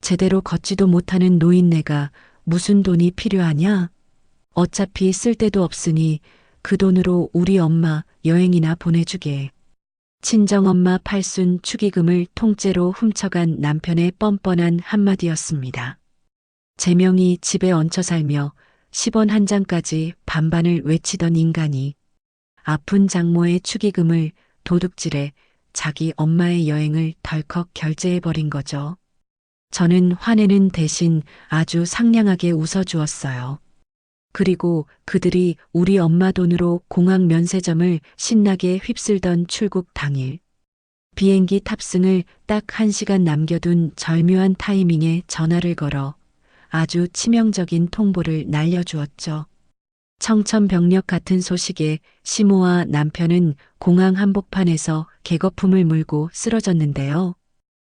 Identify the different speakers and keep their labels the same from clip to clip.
Speaker 1: 제대로 걷지도 못하는 노인네가 무슨 돈이 필요하냐? 어차피 쓸 데도 없으니 그 돈으로 우리 엄마 여행이나 보내주게. 친정엄마 팔순 축의금을 통째로 훔쳐간 남편의 뻔뻔한 한마디였습니다. 제명이 집에 얹혀 살며 10원 한 장까지 반반을 외치던 인간이 아픈 장모의 축의금을 도둑질해 자기 엄마의 여행을 덜컥 결제해버린 거죠. 저는 화내는 대신 아주 상냥하게 웃어주었어요. 그리고 그들이 우리 엄마 돈으로 공항 면세점을 신나게 휩쓸던 출국 당일. 비행기 탑승을 딱 1시간 남겨둔 절묘한 타이밍에 전화를 걸어 아주 치명적인 통보를 날려주었죠. 청천벽력 같은 소식에 시모와 남편은 공항 한복판에서 개거품을 물고 쓰러졌는데요.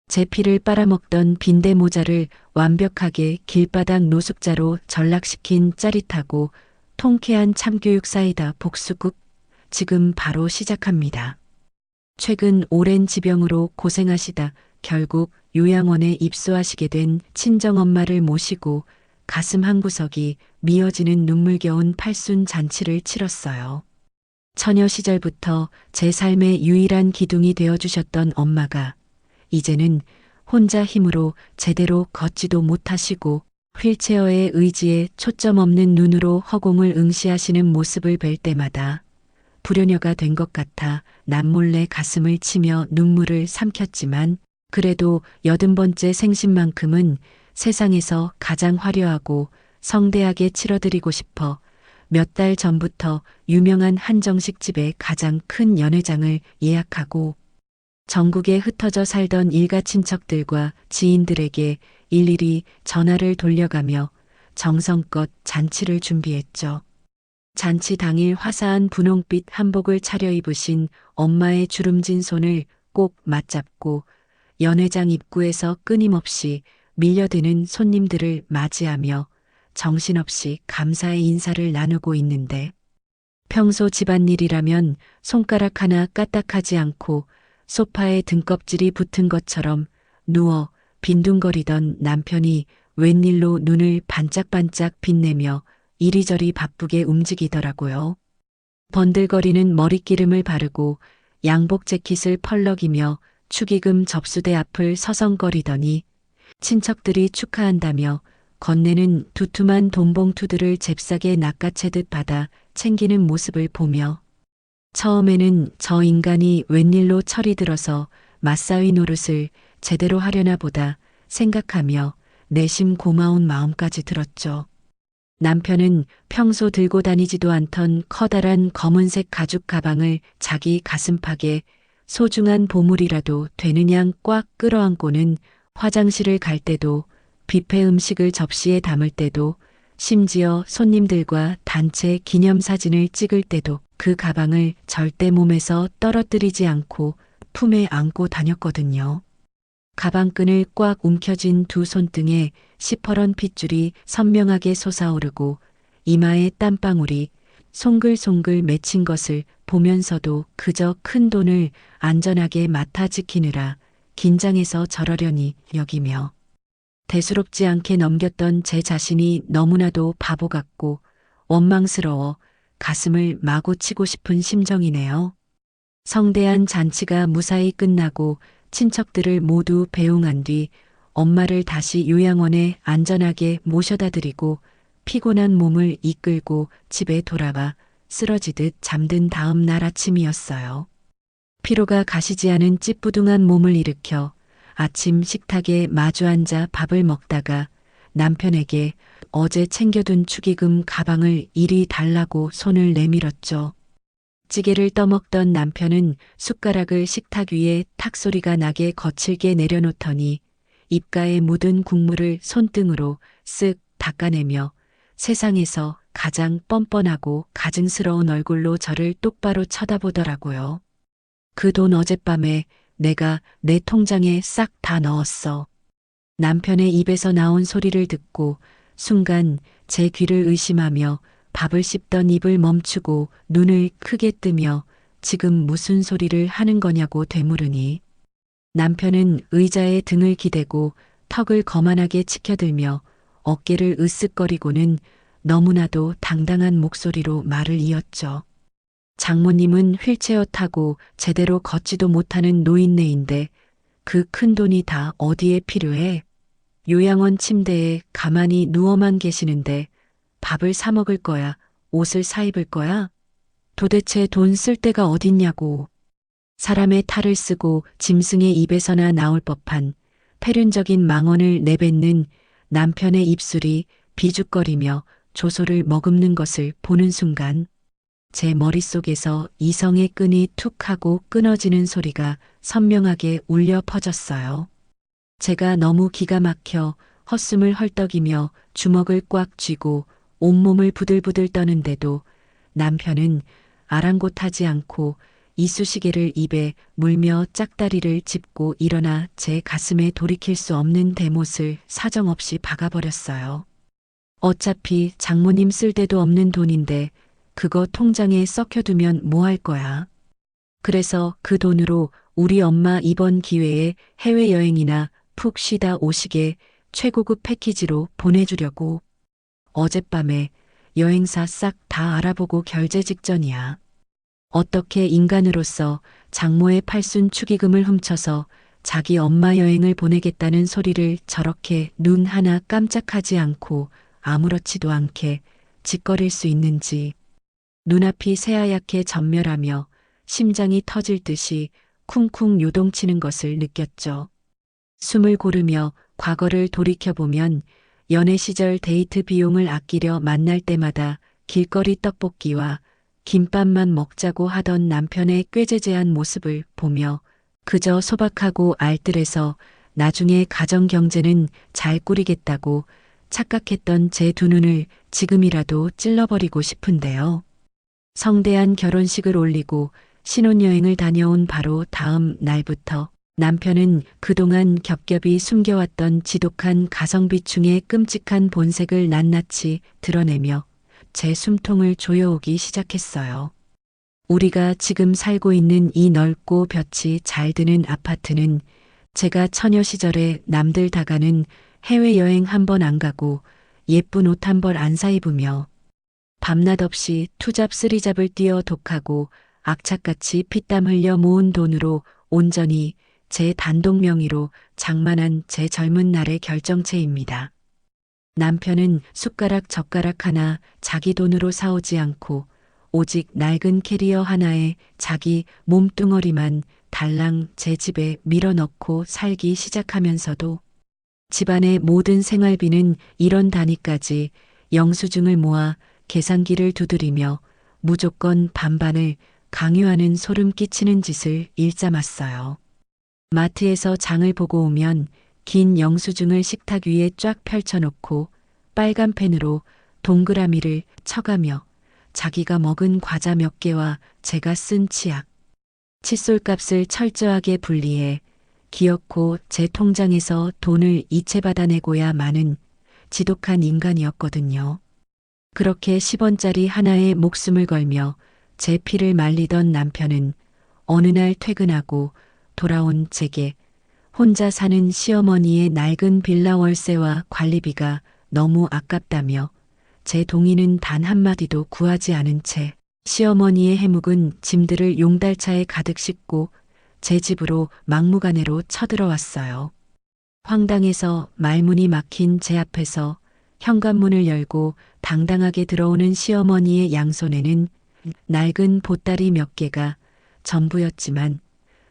Speaker 1: 제 피를 빨아먹던 빈대 모자를 완벽하게 길바닥 노숙자로 전락시킨 짜릿하고 통쾌한 참교육 사이다 복수국, 지금 바로 시작합니다. 최근 오랜 지병으로 고생하시다 결국 요양원에 입소하시게 된 친정엄마를 모시고 가슴 한구석이 미어지는 눈물겨운 팔순 잔치를 치렀어요. 처녀 시절부터 제 삶의 유일한 기둥이 되어주셨던 엄마가 이제는 혼자 힘으로 제대로 걷지도 못하시고 휠체어의 의지에 초점 없는 눈으로 허공을 응시하시는 모습을 뵐 때마다 불효녀가 된 것 같아 남몰래 가슴을 치며 눈물을 삼켰지만 그래도 80번째 생신만큼은 세상에서 가장 화려하고 성대하게 치러드리고 싶어 몇 달 전부터 유명한 한정식 집에 가장 큰 연회장을 예약하고 전국에 흩어져 살던 일가 친척들과 지인들에게 일일이 전화를 돌려가며 정성껏 잔치를 준비했죠. 잔치 당일 화사한 분홍빛 한복을 차려입으신 엄마의 주름진 손을 꼭 맞잡고 연회장 입구에서 끊임없이 밀려드는 손님들을 맞이하며 정신없이 감사의 인사를 나누고 있는데 평소 집안일이라면 손가락 하나 까딱하지 않고 소파에 등껍질이 붙은 것처럼 누워 빈둥거리던 남편이 웬일로 눈을 반짝반짝 빛내며 이리저리 바쁘게 움직이더라고요. 번들거리는 머릿기름을 바르고 양복 재킷을 펄럭이며 축의금 접수대 앞을 서성거리더니 친척들이 축하한다며 건네는 두툼한 돈봉투들을 잽싸게 낚아채듯 받아 챙기는 모습을 보며 처음에는 저 인간이 웬일로 철이 들어서 맞사위 노릇을 제대로 하려나 보다 생각하며 내심 고마운 마음까지 들었죠. 남편은 평소 들고 다니지도 않던 커다란 검은색 가죽 가방을 자기 가슴팍에 소중한 보물이라도 되는 양 꽉 끌어안고는 화장실을 갈 때도 뷔페 음식을 접시에 담을 때도 심지어 손님들과 단체 기념사진을 찍을 때도 그 가방을 절대 몸에서 떨어뜨리지 않고 품에 안고 다녔거든요. 가방끈을 꽉 움켜쥔 두 손등에 시퍼런 핏줄이 선명하게 솟아오르고 이마에 땀방울이 송글송글 맺힌 것을 보면서도 그저 큰 돈을 안전하게 맡아 지키느라 긴장해서 저러려니 여기며 대수롭지 않게 넘겼던 제 자신이 너무나도 바보 같고 원망스러워 가슴을 마구 치고 싶은 심정이네요. 성대한 잔치가 무사히 끝나고 친척들을 모두 배웅한 뒤 엄마를 다시 요양원에 안전하게 모셔다 드리고 피곤한 몸을 이끌고 집에 돌아와 쓰러지듯 잠든 다음 날 아침이었어요. 피로가 가시지 않은 찌뿌둥한 몸을 일으켜 아침 식탁에 마주 앉아 밥을 먹다가 남편에게 어제 챙겨둔 축의금 가방을 이리 달라고 손을 내밀었죠. 찌개를 떠먹던 남편은 숟가락을 식탁 위에 탁 소리가 나게 거칠게 내려놓더니 입가에 묻은 국물을 손등으로 쓱 닦아내며 세상에서 가장 뻔뻔하고 가증스러운 얼굴로 저를 똑바로 쳐다보더라고요. 그 돈 어젯밤에 내가 내 통장에 싹 다 넣었어. 남편의 입에서 나온 소리를 듣고 순간 제 귀를 의심하며 밥을 씹던 입을 멈추고 눈을 크게 뜨며 지금 무슨 소리를 하는 거냐고 되물으니 남편은 의자에 등을 기대고 턱을 거만하게 치켜들며 어깨를 으쓱거리고는 너무나도 당당한 목소리로 말을 이었죠. 장모님은 휠체어 타고 제대로 걷지도 못하는 노인네인데 그 큰 돈이 다 어디에 필요해? 요양원 침대에 가만히 누워만 계시는데 밥을 사 먹을 거야? 옷을 사 입을 거야? 도대체 돈 쓸 데가 어딨냐고. 사람의 탈을 쓰고 짐승의 입에서나 나올 법한 패륜적인 망언을 내뱉는 남편의 입술이 비죽거리며 조소를 머금는 것을 보는 순간 제 머릿속에서 이성의 끈이 툭 하고 끊어지는 소리가 선명하게 울려 퍼졌어요. 제가 너무 기가 막혀 헛숨을 헐떡이며 주먹을 꽉 쥐고 온몸을 부들부들 떠는데도 남편은 아랑곳하지 않고 이쑤시개를 입에 물며 짝다리를 짚고 일어나 제 가슴에 돌이킬 수 없는 대못을 사정없이 박아버렸어요. 어차피 장모님 쓸 데도 없는 돈인데 그거 통장에 썩혀두면 뭐 할 거야. 그래서 그 돈으로 우리 엄마 이번 기회에 해외여행이나 푹 쉬다 오시게 최고급 패키지로 보내주려고. 어젯밤에 여행사 싹 다 알아보고 결제 직전이야. 어떻게 인간으로서 장모의 팔순 축의금을 훔쳐서 자기 엄마 여행을 보내겠다는 소리를 저렇게 눈 하나 깜짝하지 않고 아무렇지도 않게 짓거릴 수 있는지. 눈앞이 새하얗게 전멸하며 심장이 터질 듯이 쿵쿵 요동치는 것을 느꼈죠. 숨을 고르며 과거를 돌이켜보면 연애 시절 데이트 비용을 아끼려 만날 때마다 길거리 떡볶이와 김밥만 먹자고 하던 남편의 꾀죄죄한 모습을 보며 그저 소박하고 알뜰해서 나중에 가정 경제는 잘 꾸리겠다고 착각했던 제 두 눈을 지금이라도 찔러버리고 싶은데요. 성대한 결혼식을 올리고 신혼여행을 다녀온 바로 다음 날부터 남편은 그동안 겹겹이 숨겨왔던 지독한 가성비충의 끔찍한 본색을 낱낱이 드러내며 제 숨통을 조여오기 시작했어요. 우리가 지금 살고 있는 이 넓고 볕이 잘 드는 아파트는 제가 처녀 시절에 남들 다 가는 해외여행 한 번 안 가고 예쁜 옷 한 벌 안 사 입으며 밤낮 없이 투잡 쓰리잡을 뛰어 독하고 악착같이 피땀 흘려 모은 돈으로 온전히 제 단독 명의로 장만한 제 젊은 날의 결정체입니다. 남편은 숟가락 젓가락 하나 자기 돈으로 사오지 않고 오직 낡은 캐리어 하나에 자기 몸뚱어리만 달랑 제 집에 밀어넣고 살기 시작하면서도 집안의 모든 생활비는 이런 단위까지 영수증을 모아 계산기를 두드리며 무조건 반반을 강요하는 소름 끼치는 짓을 일삼았어요. 마트에서 장을 보고 오면 긴 영수증을 식탁 위에 쫙 펼쳐놓고 빨간 펜으로 동그라미를 쳐가며 자기가 먹은 과자 몇 개와 제가 쓴 치약, 칫솔값을 철저하게 분리해 기어코 제 통장에서 돈을 이체받아내고야 마는 지독한 인간이었거든요. 그렇게 10원짜리 하나에 목숨을 걸며 제 피를 말리던 남편은 어느 날 퇴근하고 돌아온 제게 혼자 사는 시어머니의 낡은 빌라 월세와 관리비가 너무 아깝다며 제 동의는 단 한마디도 구하지 않은 채 시어머니의 해묵은 짐들을 용달차에 가득 싣고 제 집으로 막무가내로 쳐들어왔어요. 황당해서 말문이 막힌 제 앞에서 현관문을 열고 당당하게 들어오는 시어머니의 양손에는 낡은 보따리 몇 개가 전부였지만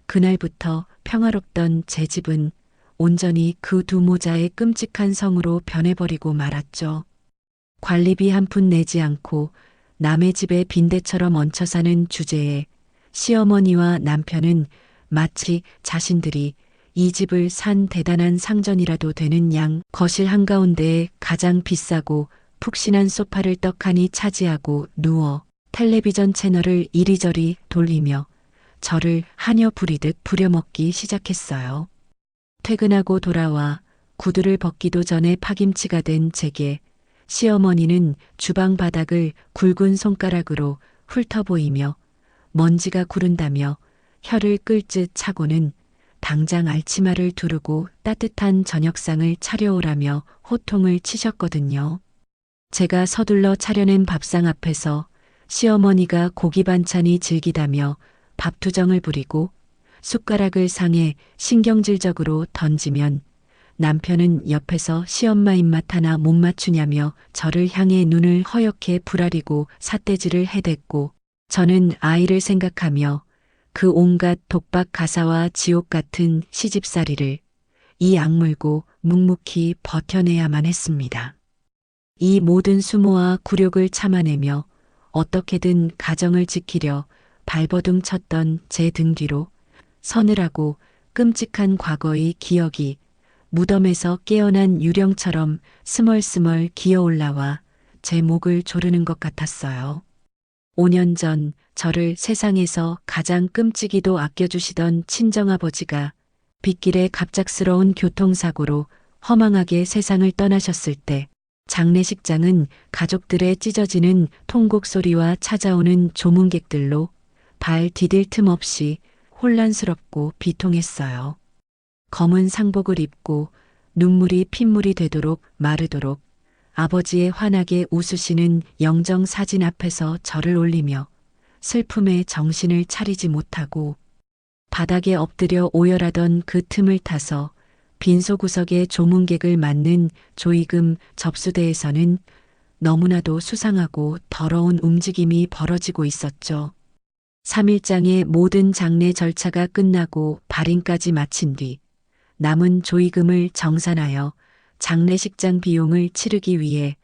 Speaker 1: 그날부터 평화롭던 제 집은 온전히 그 두 모자의 끔찍한 성으로 변해버리고 말았죠. 관리비 한 푼 내지 않고 남의 집에 빈대처럼 얹혀 사는 주제에 시어머니와 남편은 마치 자신들이 이 집을 산 대단한 상전이라도 되는 양 거실 한가운데에 가장 비싸고 푹신한 소파를 떡하니 차지하고 누워 텔레비전 채널을 이리저리 돌리며 저를 하녀 부리듯 부려먹기 시작했어요. 퇴근하고 돌아와 구두를 벗기도 전에 파김치가 된 제게 시어머니는 주방 바닥을 굵은 손가락으로 훑어보이며 먼지가 구른다며 혀를 끌듯 차고는 당장 알치마를 두르고 따뜻한 저녁상을 차려오라며 호통을 치셨거든요. 제가 서둘러 차려낸 밥상 앞에서 시어머니가 고기 반찬이 질기다며 밥투정을 부리고 숟가락을 상에 신경질적으로 던지면 남편은 옆에서 시엄마 입맛 하나 못 맞추냐며 저를 향해 눈을 허옇게 부라리고 삿대질을 해댔고, 저는 아이를 생각하며 그 온갖 독박 가사와 지옥 같은 시집살이를 이 악물고 묵묵히 버텨내야만 했습니다. 이 모든 수모와 굴욕을 참아내며 어떻게든 가정을 지키려 발버둥 쳤던 제 등 뒤로 서늘하고 끔찍한 과거의 기억이 무덤에서 깨어난 유령처럼 스멀스멀 기어올라와 제 목을 조르는 것 같았어요. 5년 전 저를 세상에서 가장 끔찍이도 아껴주시던 친정아버지가 빗길에 갑작스러운 교통사고로 허망하게 세상을 떠나셨을 때 장례식장은 가족들의 찢어지는 통곡 소리와 찾아오는 조문객들로 발 디딜 틈 없이 혼란스럽고 비통했어요. 검은 상복을 입고 눈물이 핏물이 되도록 마르도록 아버지의 환하게 웃으시는 영정 사진 앞에서 절을 올리며 슬픔에 정신을 차리지 못하고 바닥에 엎드려 오열하던 그 틈을 타서 빈소구석의 조문객을 맞는 조이금 접수대에서는 너무나도 수상하고 더러운 움직임이 벌어지고 있었죠. 3일장의 모든 장례 절차가 끝나고 발인까지 마친 뒤 남은 조이금을 정산하여 장례식장 비용을 치르기 위해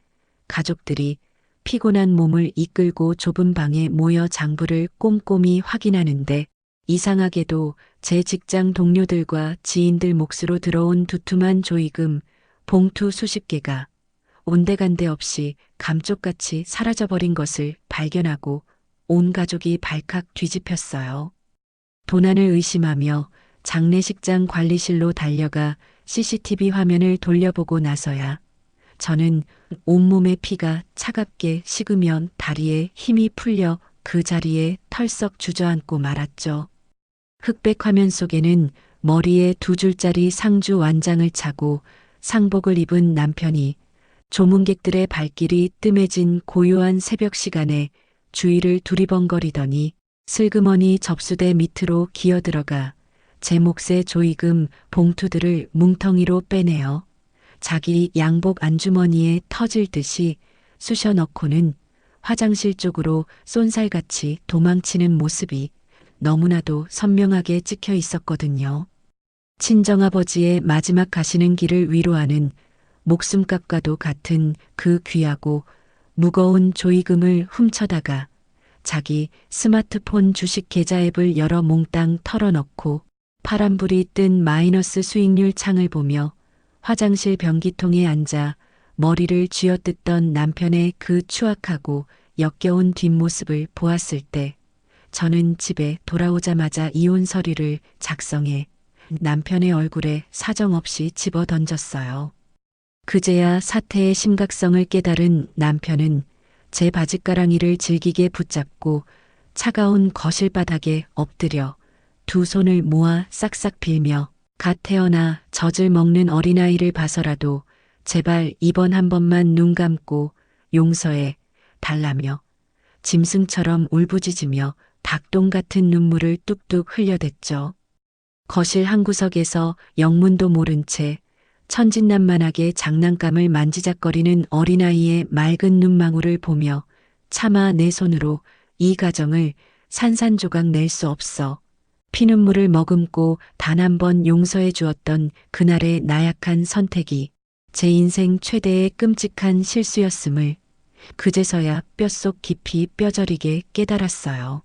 Speaker 1: 가족들이 피곤한 몸을 이끌고 좁은 방에 모여 장부를 꼼꼼히 확인하는데, 이상하게도 제 직장 동료들과 지인들 몫으로 들어온 두툼한 조이금 봉투 수십 개가 온데간데 없이 감쪽같이 사라져버린 것을 발견하고 온 가족이 발칵 뒤집혔어요. 도난을 의심하며 장례식장 관리실로 달려가 CCTV 화면을 돌려보고 나서야 저는 온몸의 피가 차갑게 식으면 다리에 힘이 풀려 그 자리에 털썩 주저앉고 말았죠. 흑백 화면 속에는 머리에 2줄짜리 상주 완장을 차고 상복을 입은 남편이 조문객들의 발길이 뜸해진 고요한 새벽 시간에 주위를 두리번거리더니 슬그머니 접수대 밑으로 기어들어가 제 몫의 조이금 봉투들을 뭉텅이로 빼내어 자기 양복 안주머니에 터질 듯이 쑤셔 넣고는 화장실 쪽으로 쏜살같이 도망치는 모습이 너무나도 선명하게 찍혀 있었거든요. 친정아버지의 마지막 가시는 길을 위로하는 목숨값과도 같은 그 귀하고 무거운 조이금을 훔쳐다가 자기 스마트폰 주식 계좌 앱을 열어 몽땅 털어넣고 파란불이 뜬 마이너스 수익률 창을 보며 화장실 변기통에 앉아 머리를 쥐어뜯던 남편의 그 추악하고 역겨운 뒷모습을 보았을 때 저는 집에 돌아오자마자 이혼 서류를 작성해 남편의 얼굴에 사정없이 집어 던졌어요. 그제야 사태의 심각성을 깨달은 남편은 제 바짓가랑이를 질기게 붙잡고 차가운 거실 바닥에 엎드려 두 손을 모아 싹싹 빌며 갓 태어나 젖을 먹는 어린아이를 봐서라도 제발 이번 한 번만 눈 감고 용서해 달라며 짐승처럼 울부짖으며 닭똥 같은 눈물을 뚝뚝 흘려댔죠. 거실 한 구석에서 영문도 모른 채 천진난만하게 장난감을 만지작거리는 어린아이의 맑은 눈망울을 보며 차마 내 손으로 이 가정을 산산조각 낼 수 없어 피눈물을 머금고 단 한 번 용서해 주었던 그날의 나약한 선택이 제 인생 최대의 끔찍한 실수였음을 그제서야 뼛속 깊이 뼈저리게 깨달았어요.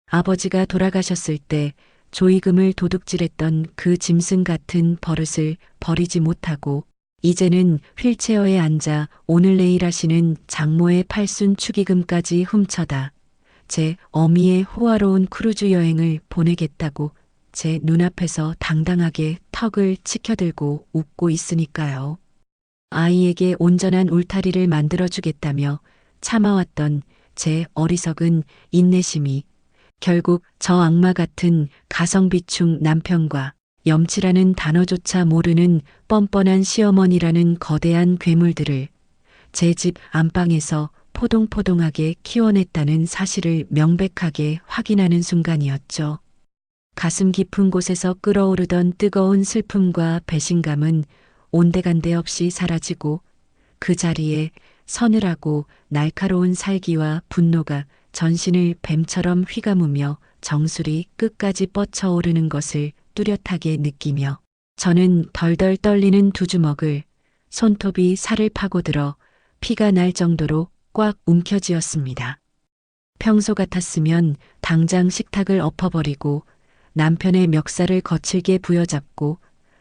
Speaker 1: 아버지가 돌아가셨을 때 조이금을 도둑질했던 그 짐승 같은 버릇을 버리지 못하고 이제는 휠체어에 앉아 오늘 내일 하시는 장모의 팔순 축의금까지 훔쳐다 제 어미의 호화로운 크루즈 여행을 보내겠다고 제 눈앞에서 당당하게 턱을 치켜들고 웃고 있으니까요. 아이에게 온전한 울타리를 만들어주겠다며 참아왔던 제 어리석은 인내심이 결국 저 악마 같은 가성비충 남편과 염치라는 단어조차 모르는 뻔뻔한 시어머니라는 거대한 괴물들을 제 집 안방에서 포동포동하게 키워냈다는 사실을 명백하게 확인하는 순간이었죠. 가슴 깊은 곳에서 끓어오르던 뜨거운 슬픔과 배신감은 온데간데 없이 사라지고 그 자리에 서늘하고 날카로운 살기와 분노가 전신을 뱀처럼 휘감으며 정수리 끝까지 뻗쳐오르는 것을 뚜렷하게 느끼며 저는 덜덜 떨리는 두 주먹을 손톱이 살을 파고들어 피가 날 정도로 꽉 움켜쥐었습니다. 평소 같았으면 당장 식탁을 엎어버리고 남편의 멱살을 거칠게 부여잡고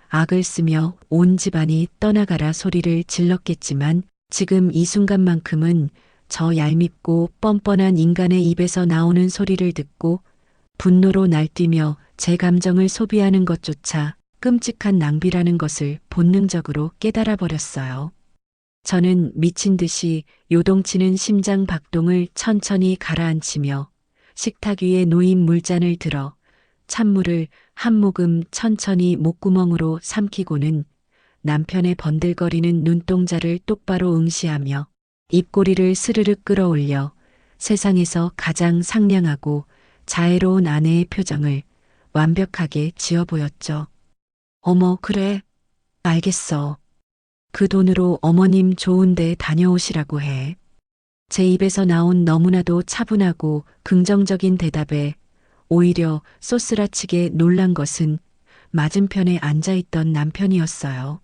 Speaker 1: 악을 쓰며 온 집안이 떠나가라 소리를 질렀겠지만 지금 이 순간만큼은 저 얄밉고 뻔뻔한 인간의 입에서 나오는 소리를 듣고 분노로 날뛰며 제 감정을 소비하는 것조차 끔찍한 낭비라는 것을 본능적으로 깨달아 버렸어요. 저는 미친 듯이 요동치는 심장 박동을 천천히 가라앉히며 식탁 위에 놓인 물잔을 들어 찬물을 한 모금 천천히 목구멍으로 삼키고는 남편의 번들거리는 눈동자를 똑바로 응시하며 입꼬리를 스르륵 끌어올려 세상에서 가장 상냥하고 자애로운 아내의 표정을 완벽하게 지어 보였죠. 어머, 그래. 알겠어. 그 돈으로 어머님 좋은 데 다녀오시라고 해. 제 입에서 나온 너무나도 차분하고 긍정적인 대답에 오히려 쏘스라치게 놀란 것은 맞은편에 앉아있던 남편이었어요.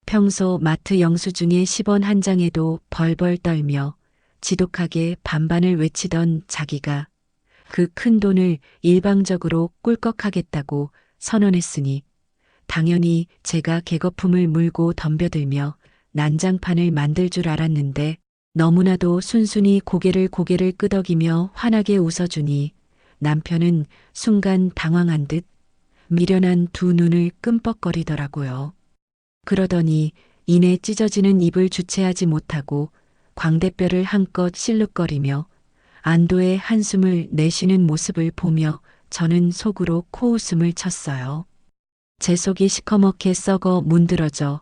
Speaker 1: 평소 마트 영수증의 10원 한 장에도 벌벌 떨며 지독하게 반반을 외치던 자기가 그 큰 돈을 일방적으로 꿀꺽하겠다고 선언했으니 당연히 제가 개거품을 물고 덤벼들며 난장판을 만들 줄 알았는데 너무나도 순순히 고개를 끄덕이며 환하게 웃어주니 남편은 순간 당황한 듯 미련한 두 눈을 끔뻑거리더라고요. 그러더니 이내 찢어지는 입을 주체하지 못하고 광대뼈를 한껏 실룩거리며 안도의 한숨을 내쉬는 모습을 보며 저는 속으로 코웃음을 쳤어요. 제 속이 시커멓게 썩어 문드러져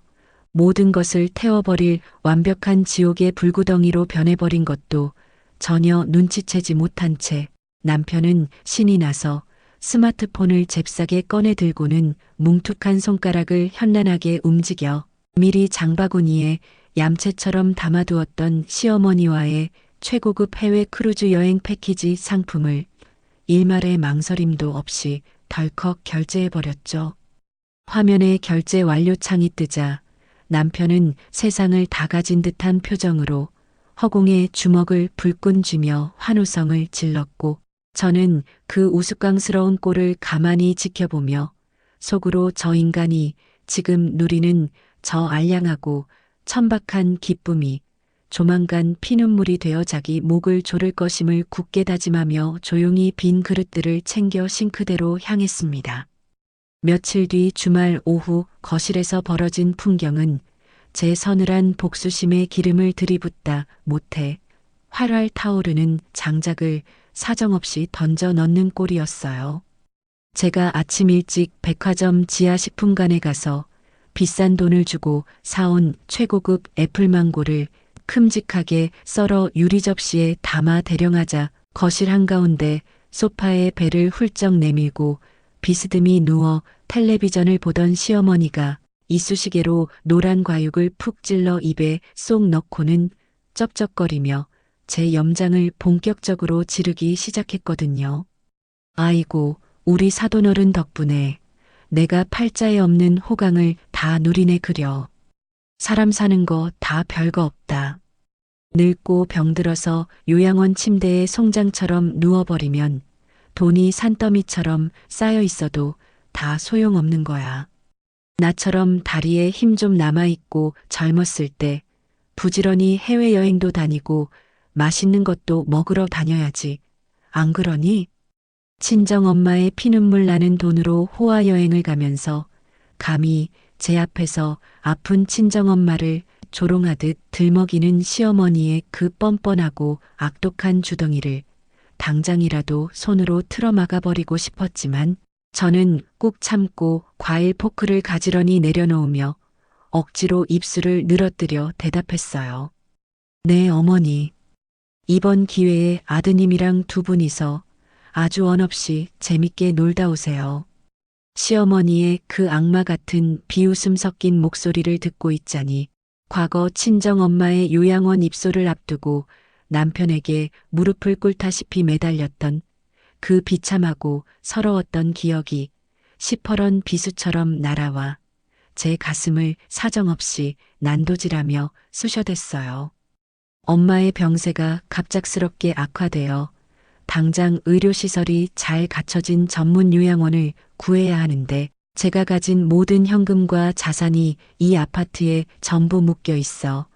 Speaker 1: 모든 것을 태워버릴 완벽한 지옥의 불구덩이로 변해버린 것도 전혀 눈치채지 못한 채 남편은 신이 나서 스마트폰을 잽싸게 꺼내 들고는 뭉툭한 손가락을 현란하게 움직여 미리 장바구니에 얌체처럼 담아두었던 시어머니와의 최고급 해외 크루즈 여행 패키지 상품을 일말의 망설임도 없이 덜컥 결제해버렸죠. 화면에 결제 완료창이 뜨자 남편은 세상을 다 가진 듯한 표정으로 허공에 주먹을 불끈 쥐며 환호성을 질렀고 저는 그 우스꽝스러운 꼴을 가만히 지켜보며 속으로 저 인간이 지금 누리는 저 알량하고 천박한 기쁨이 조만간 피눈물이 되어 자기 목을 조를 것임을 굳게 다짐하며 조용히 빈 그릇들을 챙겨 싱크대로 향했습니다. 며칠 뒤 주말 오후 거실에서 벌어진 풍경은 제 서늘한 복수심에 기름을 들이붓다 못해 활활 타오르는 장작을 사정없이 던져 넣는 꼴이었어요. 제가 아침 일찍 백화점 지하식품관에 가서 비싼 돈을 주고 사온 최고급 애플망고를 큼직하게 썰어 유리 접시에 담아 대령하자 거실 한가운데 소파에 배를 훌쩍 내밀고 비스듬히 누워 텔레비전을 보던 시어머니가 이쑤시개로 노란 과육을 푹 찔러 입에 쏙 넣고는 쩝쩝거리며 제 염장을 본격적으로 지르기 시작했거든요. 아이고, 우리 사돈어른 덕분에 내가 팔자에 없는 호강을 다 누리네 그려. 사람 사는 거 다 별거 없다. 늙고 병들어서 요양원 침대에 송장처럼 누워버리면 돈이 산더미처럼 쌓여 있어도 다 소용없는 거야. 나처럼 다리에 힘 좀 남아있고 젊었을 때 부지런히 해외여행도 다니고 맛있는 것도 먹으러 다녀야지. 안 그러니? 친정엄마의 피눈물 나는 돈으로 호화여행을 가면서 감히 제 앞에서 아픈 친정엄마를 조롱하듯 들먹이는 시어머니의 그 뻔뻔하고 악독한 주덩이를 당장이라도 손으로 틀어막아버리고 싶었지만 저는 꾹 참고 과일 포크를 가지런히 내려놓으며 억지로 입술을 늘어뜨려 대답했어요. 네, 어머니. 이번 기회에 아드님이랑 두 분이서 아주 원없이 재밌게 놀다 오세요. 시어머니의 그 악마 같은 비웃음 섞인 목소리를 듣고 있자니 과거 친정 엄마의 요양원 입소를 앞두고 남편에게 무릎을 꿇다시피 매달렸던 그 비참하고 서러웠던 기억이 시퍼런 비수처럼 날아와 제 가슴을 사정없이 난도질하며 쑤셔댔어요. 엄마의 병세가 갑작스럽게 악화되어 당장 의료시설이 잘 갖춰진 전문 요양원을 구해야 하는데 제가 가진 모든 현금과 자산이 이 아파트에 전부 묶여 있어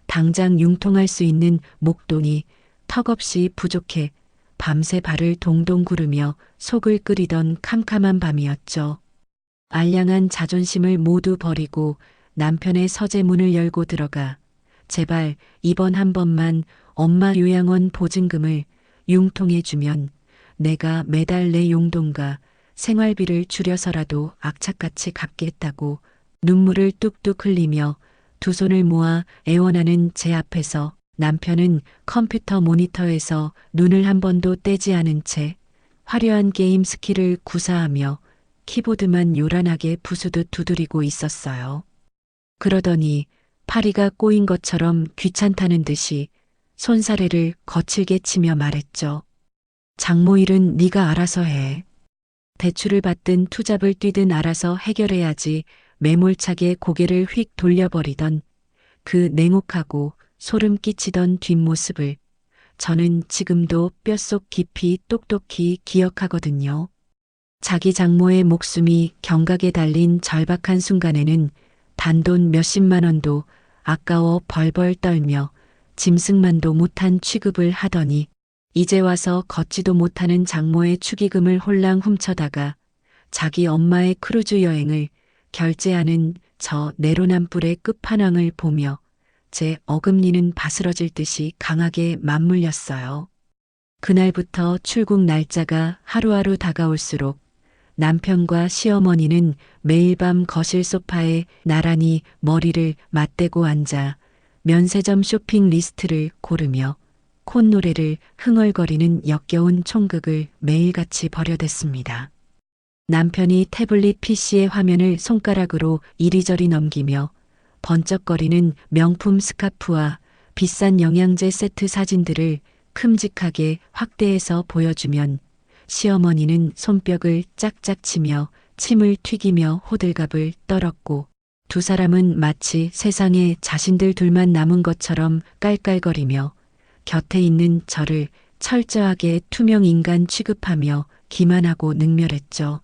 Speaker 1: 당장 융통할 수 있는 목돈이 턱없이 부족해 밤새 발을 동동 구르며 속을 끓이던 캄캄한 밤이었죠. 알량한 자존심을 모두 버리고 남편의 서재 문을 열고 들어가 제발 이번 한 번만 엄마 요양원 보증금을 융통해주면 내가 매달 내 용돈과 생활비를 줄여서라도 악착같이 갚겠다고 눈물을 뚝뚝 흘리며 두 손을 모아 애원하는 제 앞에서 남편은 컴퓨터 모니터에서 눈을 한 번도 떼지 않은 채 화려한 게임 스킬을 구사하며 키보드만 요란하게 부수듯 두드리고 있었어요. 그러더니 파리가 꼬인 것처럼 귀찮다는 듯이 손사래를 거칠게 치며 말했죠. 장모 일은 네가 알아서 해. 대출을 받든 투잡을 뛰든 알아서 해결해야지. 매몰차게 고개를 휙 돌려버리던 그 냉혹하고 소름 끼치던 뒷모습을 저는 지금도 뼛속 깊이 똑똑히 기억하거든요. 자기 장모의 목숨이 경각에 달린 절박한 순간에는 단돈 몇십만 원도 아까워 벌벌 떨며 짐승만도 못한 취급을 하더니 이제 와서 걷지도 못하는 장모의 축의금을 홀랑 훔쳐다가 자기 엄마의 크루즈 여행을 결제하는 저 내로남불의 끝판왕을 보며 제 어금니는 바스러질 듯이 강하게 맞물렸어요. 그날부터 출국 날짜가 하루하루 다가올수록 남편과 시어머니는 매일 밤 거실 소파에 나란히 머리를 맞대고 앉아 면세점 쇼핑 리스트를 고르며 콧노래를 흥얼거리는 역겨운 총극을 매일같이 벌여댔습니다. 남편이 태블릿 PC의 화면을 손가락으로 이리저리 넘기며 번쩍거리는 명품 스카프와 비싼 영양제 세트 사진들을 큼직하게 확대해서 보여주면 시어머니는 손뼉을 짝짝 치며 침을 튀기며 호들갑을 떨었고 두 사람은 마치 세상에 자신들 둘만 남은 것처럼 깔깔거리며 곁에 있는 저를 철저하게 투명 인간 취급하며 기만하고 능멸했죠.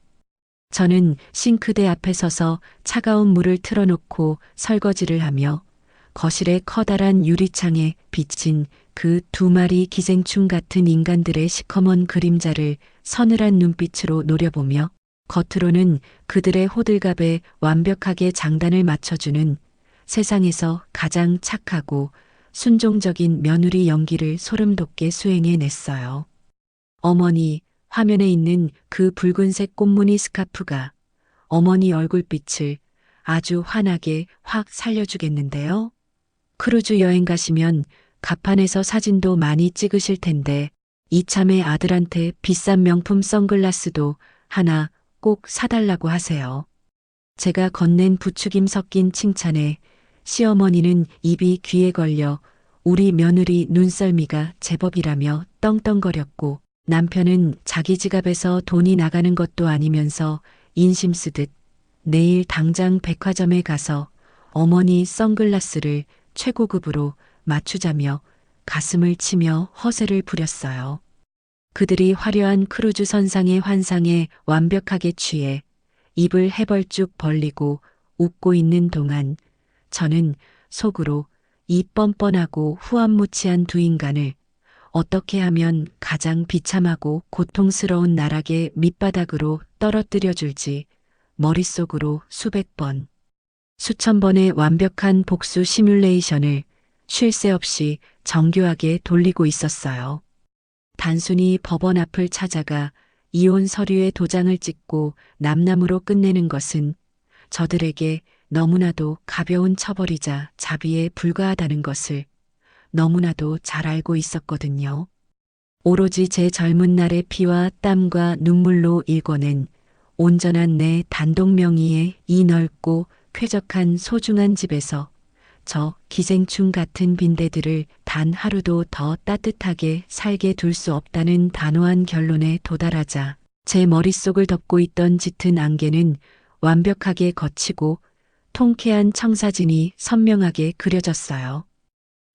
Speaker 1: 저는 싱크대 앞에 서서 차가운 물을 틀어놓고 설거지를 하며 거실의 커다란 유리창에 비친 그 두 마리 기생충 같은 인간들의 시커먼 그림자를 서늘한 눈빛으로 노려보며 겉으로는 그들의 호들갑에 완벽하게 장단을 맞춰주는 세상에서 가장 착하고 순종적인 며느리 연기를 소름돋게 수행해냈어요. 어머니, 화면에 있는 그 붉은색 꽃무늬 스카프가 어머니 얼굴빛을 아주 환하게 확 살려주겠는데요. 크루즈 여행 가시면 가판에서 사진도 많이 찍으실 텐데 이참에 아들한테 비싼 명품 선글라스도 하나 꼭 사달라고 하세요. 제가 건넨 부추김 섞인 칭찬에 시어머니는 입이 귀에 걸려 우리 며느리 눈썰미가 제법이라며 떵떵거렸고 남편은 자기 지갑에서 돈이 나가는 것도 아니면서 인심 쓰듯 내일 당장 백화점에 가서 어머니 선글라스를 최고급으로 맞추자며 가슴을 치며 허세를 부렸어요. 그들이 화려한 크루즈 선상의 환상에 완벽하게 취해 입을 해벌쭉 벌리고 웃고 있는 동안 저는 속으로 이 뻔뻔하고 후안무치한 두 인간을 어떻게 하면 가장 비참하고 고통스러운 나락의 밑바닥으로 떨어뜨려 줄지 머릿속으로 수백 번, 수천 번의 완벽한 복수 시뮬레이션을 쉴 새 없이 정교하게 돌리고 있었어요. 단순히 법원 앞을 찾아가 이혼 서류에 도장을 찍고 남남으로 끝내는 것은 저들에게 너무나도 가벼운 처벌이자 자비에 불과하다는 것을 너무나도 잘 알고 있었거든요. 오로지 제 젊은 날의 피와 땀과 눈물로 일궈낸 온전한 내 단독 명의의 이 넓고 쾌적한 소중한 집에서 저 기생충 같은 빈대들을 단 하루도 더 따뜻하게 살게 둘 수 없다는 단호한 결론에 도달하자 제 머릿속을 덮고 있던 짙은 안개는 완벽하게 걷히고 통쾌한 청사진이 선명하게 그려졌어요.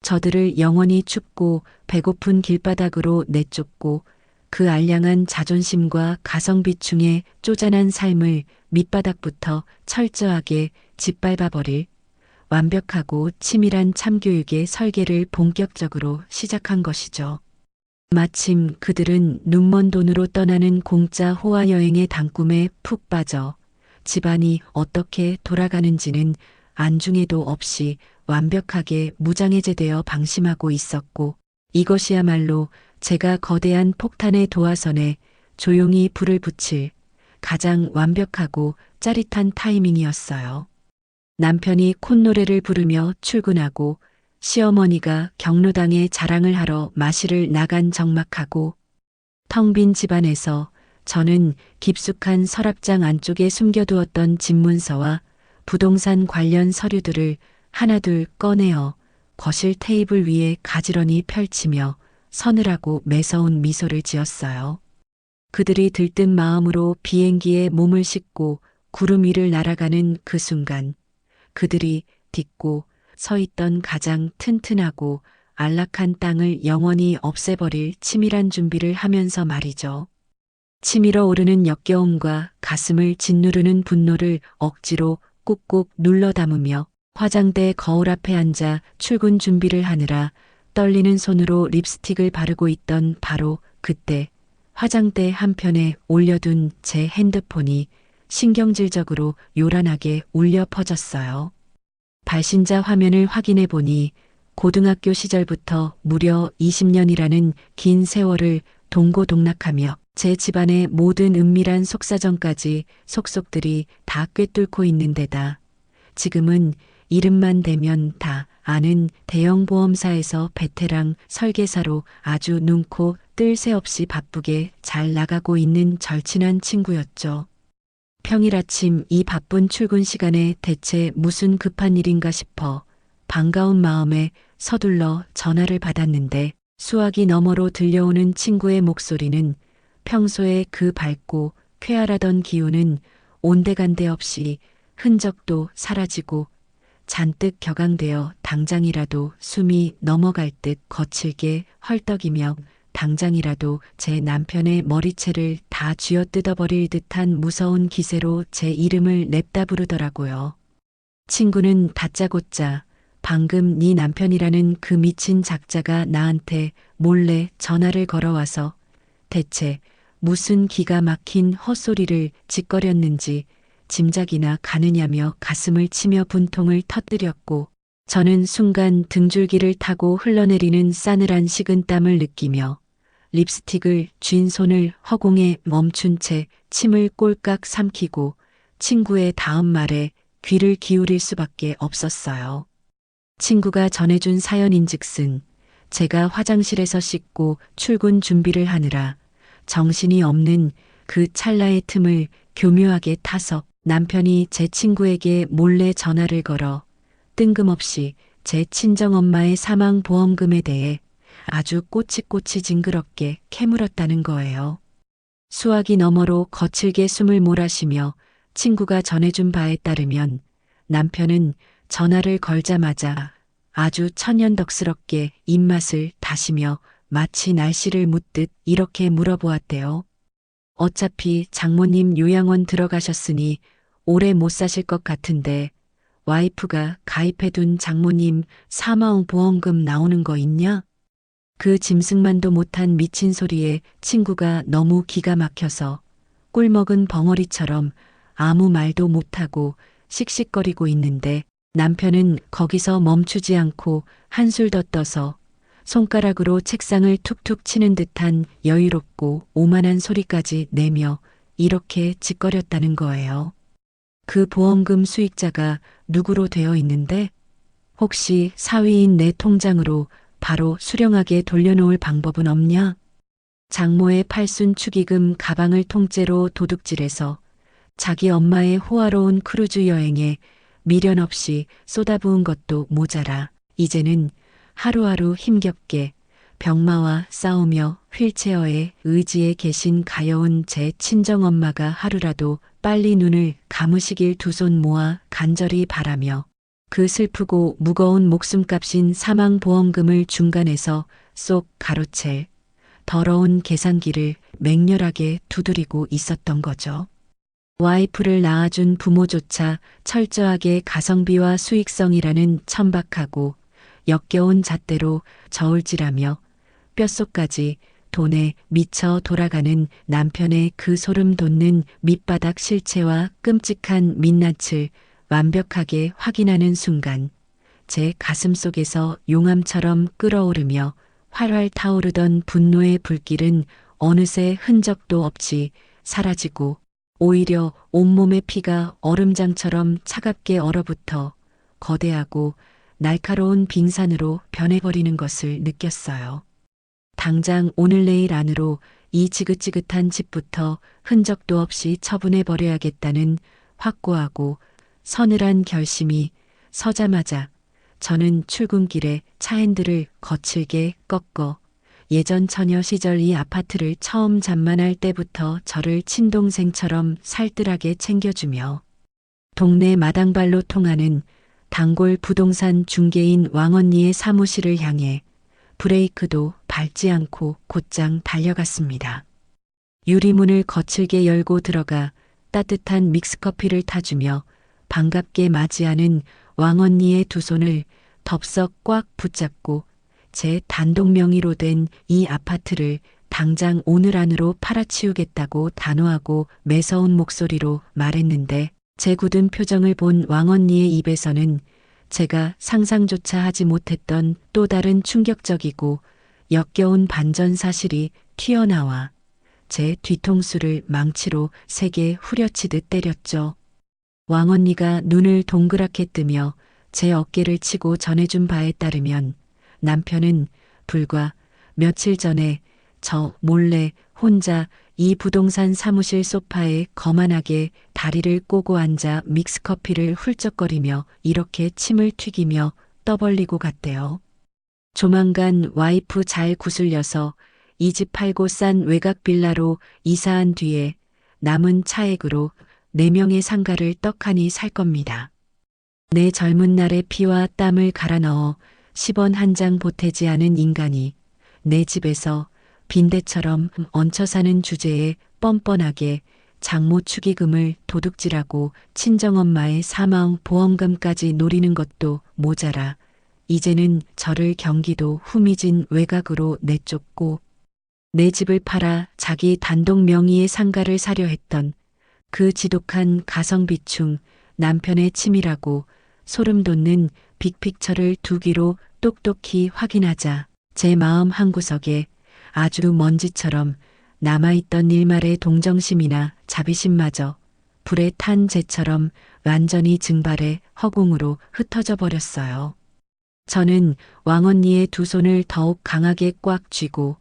Speaker 1: 저들을 영원히 춥고 배고픈 길바닥으로 내쫓고 그 알량한 자존심과 가성비충의 쪼잔한 삶을 밑바닥부터 철저하게 짓밟아버릴 완벽하고 치밀한 참교육의 설계를 본격적으로 시작한 것이죠. 마침 그들은 눈먼 돈으로 떠나는 공짜 호화 여행의 단꿈에 푹 빠져 집안이 어떻게 돌아가는지는 안중에도 없이 완벽하게 무장해제되어 방심하고 있었고, 이것이야말로 제가 거대한 폭탄의 도화선에 조용히 불을 붙일 가장 완벽하고 짜릿한 타이밍이었어요. 남편이 콧노래를 부르며 출근하고 시어머니가 경로당에 자랑을 하러 마실을 나간 적막하고 텅 빈 집안에서 저는 깊숙한 서랍장 안쪽에 숨겨두었던 집문서와 부동산 관련 서류들을 하나둘 꺼내어 거실 테이블 위에 가지런히 펼치며 서늘하고 매서운 미소를 지었어요. 그들이 들뜬 마음으로 비행기에 몸을 싣고 구름 위를 날아가는 그 순간 그들이 딛고 서 있던 가장 튼튼하고 안락한 땅을 영원히 없애버릴 치밀한 준비를 하면서 말이죠. 치밀어 오르는 역겨움과 가슴을 짓누르는 분노를 억지로 꾹꾹 눌러 담으며 화장대 거울 앞에 앉아 출근 준비를 하느라 떨리는 손으로 립스틱을 바르고 있던 바로 그때 화장대 한편에 올려둔 제 핸드폰이 신경질적으로 요란하게 울려 퍼졌어요. 발신자 화면을 확인해 보니 고등학교 시절부터 무려 20년이라는 긴 세월을 동고동락하며 제 집안의 모든 은밀한 속사정까지 속속들이 다 꿰뚫고 있는 데다 지금은 이름만 대면 다 아는 대형 보험사에서 베테랑 설계사로 아주 눈코 뜰 새 없이 바쁘게 잘 나가고 있는 절친한 친구였죠. 평일 아침 이 바쁜 출근 시간에 대체 무슨 급한 일인가 싶어 반가운 마음에 서둘러 전화를 받았는데 수화기 너머로 들려오는 친구의 목소리는 평소에 그 밝고 쾌활하던 기운은 온데간데 없이 흔적도 사라지고 잔뜩 격앙되어 당장이라도 숨이 넘어갈 듯 거칠게 헐떡이며 당장이라도 제 남편의 머리채를 다 쥐어뜯어버릴 듯한 무서운 기세로 제 이름을 냅다 부르더라고요. 친구는 다짜고짜 방금 네 남편이라는 그 미친 작자가 나한테 몰래 전화를 걸어와서 대체 무슨 기가 막힌 헛소리를 짓거렸는지 짐작이나 가느냐며 가슴을 치며 분통을 터뜨렸고 저는 순간 등줄기를 타고 흘러내리는 싸늘한 식은땀을 느끼며 립스틱을 쥔 손을 허공에 멈춘 채 침을 꼴깍 삼키고 친구의 다음 말에 귀를 기울일 수밖에 없었어요. 친구가 전해준 사연인즉슨 제가 화장실에서 씻고 출근 준비를 하느라 정신이 없는 그 찰나의 틈을 교묘하게 타서 남편이 제 친구에게 몰래 전화를 걸어 뜬금없이 제 친정엄마의 사망보험금에 대해 아주 꼬치꼬치 징그럽게 캐물었다는 거예요. 수화기 너머로 거칠게 숨을 몰아쉬며 친구가 전해준 바에 따르면 남편은 전화를 걸자마자 아주 천연덕스럽게 입맛을 다시며 마치 날씨를 묻듯 이렇게 물어보았대요. 어차피 장모님 요양원 들어가셨으니 오래 못 사실 것 같은데 와이프가 가입해둔 장모님 사망보험금 나오는 거 있냐? 그 짐승만도 못한 미친 소리에 친구가 너무 기가 막혀서 꿀먹은 벙어리처럼 아무 말도 못하고 씩씩거리고 있는데 남편은 거기서 멈추지 않고 한술 더 떠서 손가락으로 책상을 툭툭 치는 듯한 여유롭고 오만한 소리까지 내며 이렇게 짓거렸다는 거예요. 그 보험금 수익자가 누구로 되어 있는데 혹시 사위인 내 통장으로 바로 수령하게 돌려놓을 방법은 없냐? 장모의 팔순 축의금 가방을 통째로 도둑질해서 자기 엄마의 호화로운 크루즈 여행에 미련 없이 쏟아부은 것도 모자라 이제는 하루하루 힘겹게 병마와 싸우며 휠체어에 의지에 계신 가여운 제 친정엄마가 하루라도 빨리 눈을 감으시길 두 손 모아 간절히 바라며 그 슬프고 무거운 목숨값인 사망보험금을 중간에서 쏙 가로챌 더러운 계산기를 맹렬하게 두드리고 있었던 거죠. 와이프를 낳아준 부모조차 철저하게 가성비와 수익성이라는 천박하고 역겨운 잣대로 저울질하며 뼛속까지 돈에 미쳐 돌아가는 남편의 그 소름 돋는 밑바닥 실체와 끔찍한 민낯을 완벽하게 확인하는 순간 제 가슴 속에서 용암처럼 끓어오르며 활활 타오르던 분노의 불길은 어느새 흔적도 없이 사라지고 오히려 온몸의 피가 얼음장처럼 차갑게 얼어붙어 거대하고 날카로운 빙산으로 변해버리는 것을 느꼈어요. 당장 오늘 내일 안으로 이 지긋지긋한 집부터 흔적도 없이 처분해버려야겠다는 확고하고 서늘한 결심이 서자마자 저는 출근길에 차 핸들을 거칠게 꺾어 예전 처녀 시절 이 아파트를 처음 잠만할 때부터 저를 친동생처럼 살뜰하게 챙겨주며 동네 마당발로 통하는 단골 부동산 중개인 왕언니의 사무실을 향해 브레이크도 밟지 않고 곧장 달려갔습니다. 유리문을 거칠게 열고 들어가 따뜻한 믹스커피를 타주며 반갑게 맞이하는 왕언니의 두 손을 덥석 꽉 붙잡고 제 단독 명의로 된 이 아파트를 당장 오늘 안으로 팔아치우겠다고 단호하고 매서운 목소리로 말했는데 제 굳은 표정을 본 왕언니의 입에서는 제가 상상조차 하지 못했던 또 다른 충격적이고 역겨운 반전 사실이 튀어나와 제 뒤통수를 망치로 세게 후려치듯 때렸죠. 왕언니가 눈을 동그랗게 뜨며 제 어깨를 치고 전해준 바에 따르면 남편은 불과 며칠 전에 저 몰래 혼자 이 부동산 사무실 소파에 거만하게 다리를 꼬고 앉아 믹스커피를 훌쩍거리며 이렇게 침을 튀기며 떠벌리고 갔대요. 조만간 와이프 잘 구슬려서 이 집 팔고 싼 외곽 빌라로 이사한 뒤에 남은 차액으로 4명의 상가를 떡하니 살 겁니다. 내 젊은 날의 피와 땀을 갈아 넣어 10원 한 장 보태지 않은 인간이 내 집에서 빈대처럼 얹혀 사는 주제에 뻔뻔하게 장모 축의금을 도둑질하고 친정엄마의 사망 보험금까지 노리는 것도 모자라 이제는 저를 경기도 후미진 외곽으로 내쫓고 내 집을 팔아 자기 단독 명의의 상가를 사려 했던 그 지독한 가성비충 남편의 치밀하고 소름 돋는 빅픽처를 두 귀로 똑똑히 확인하자 제 마음 한구석에 아주 먼지처럼 남아있던 일말의 동정심이나 자비심마저 불에 탄 재처럼 완전히 증발해 허공으로 흩어져 버렸어요. 저는 왕언니의 두 손을 더욱 강하게 꽉 쥐고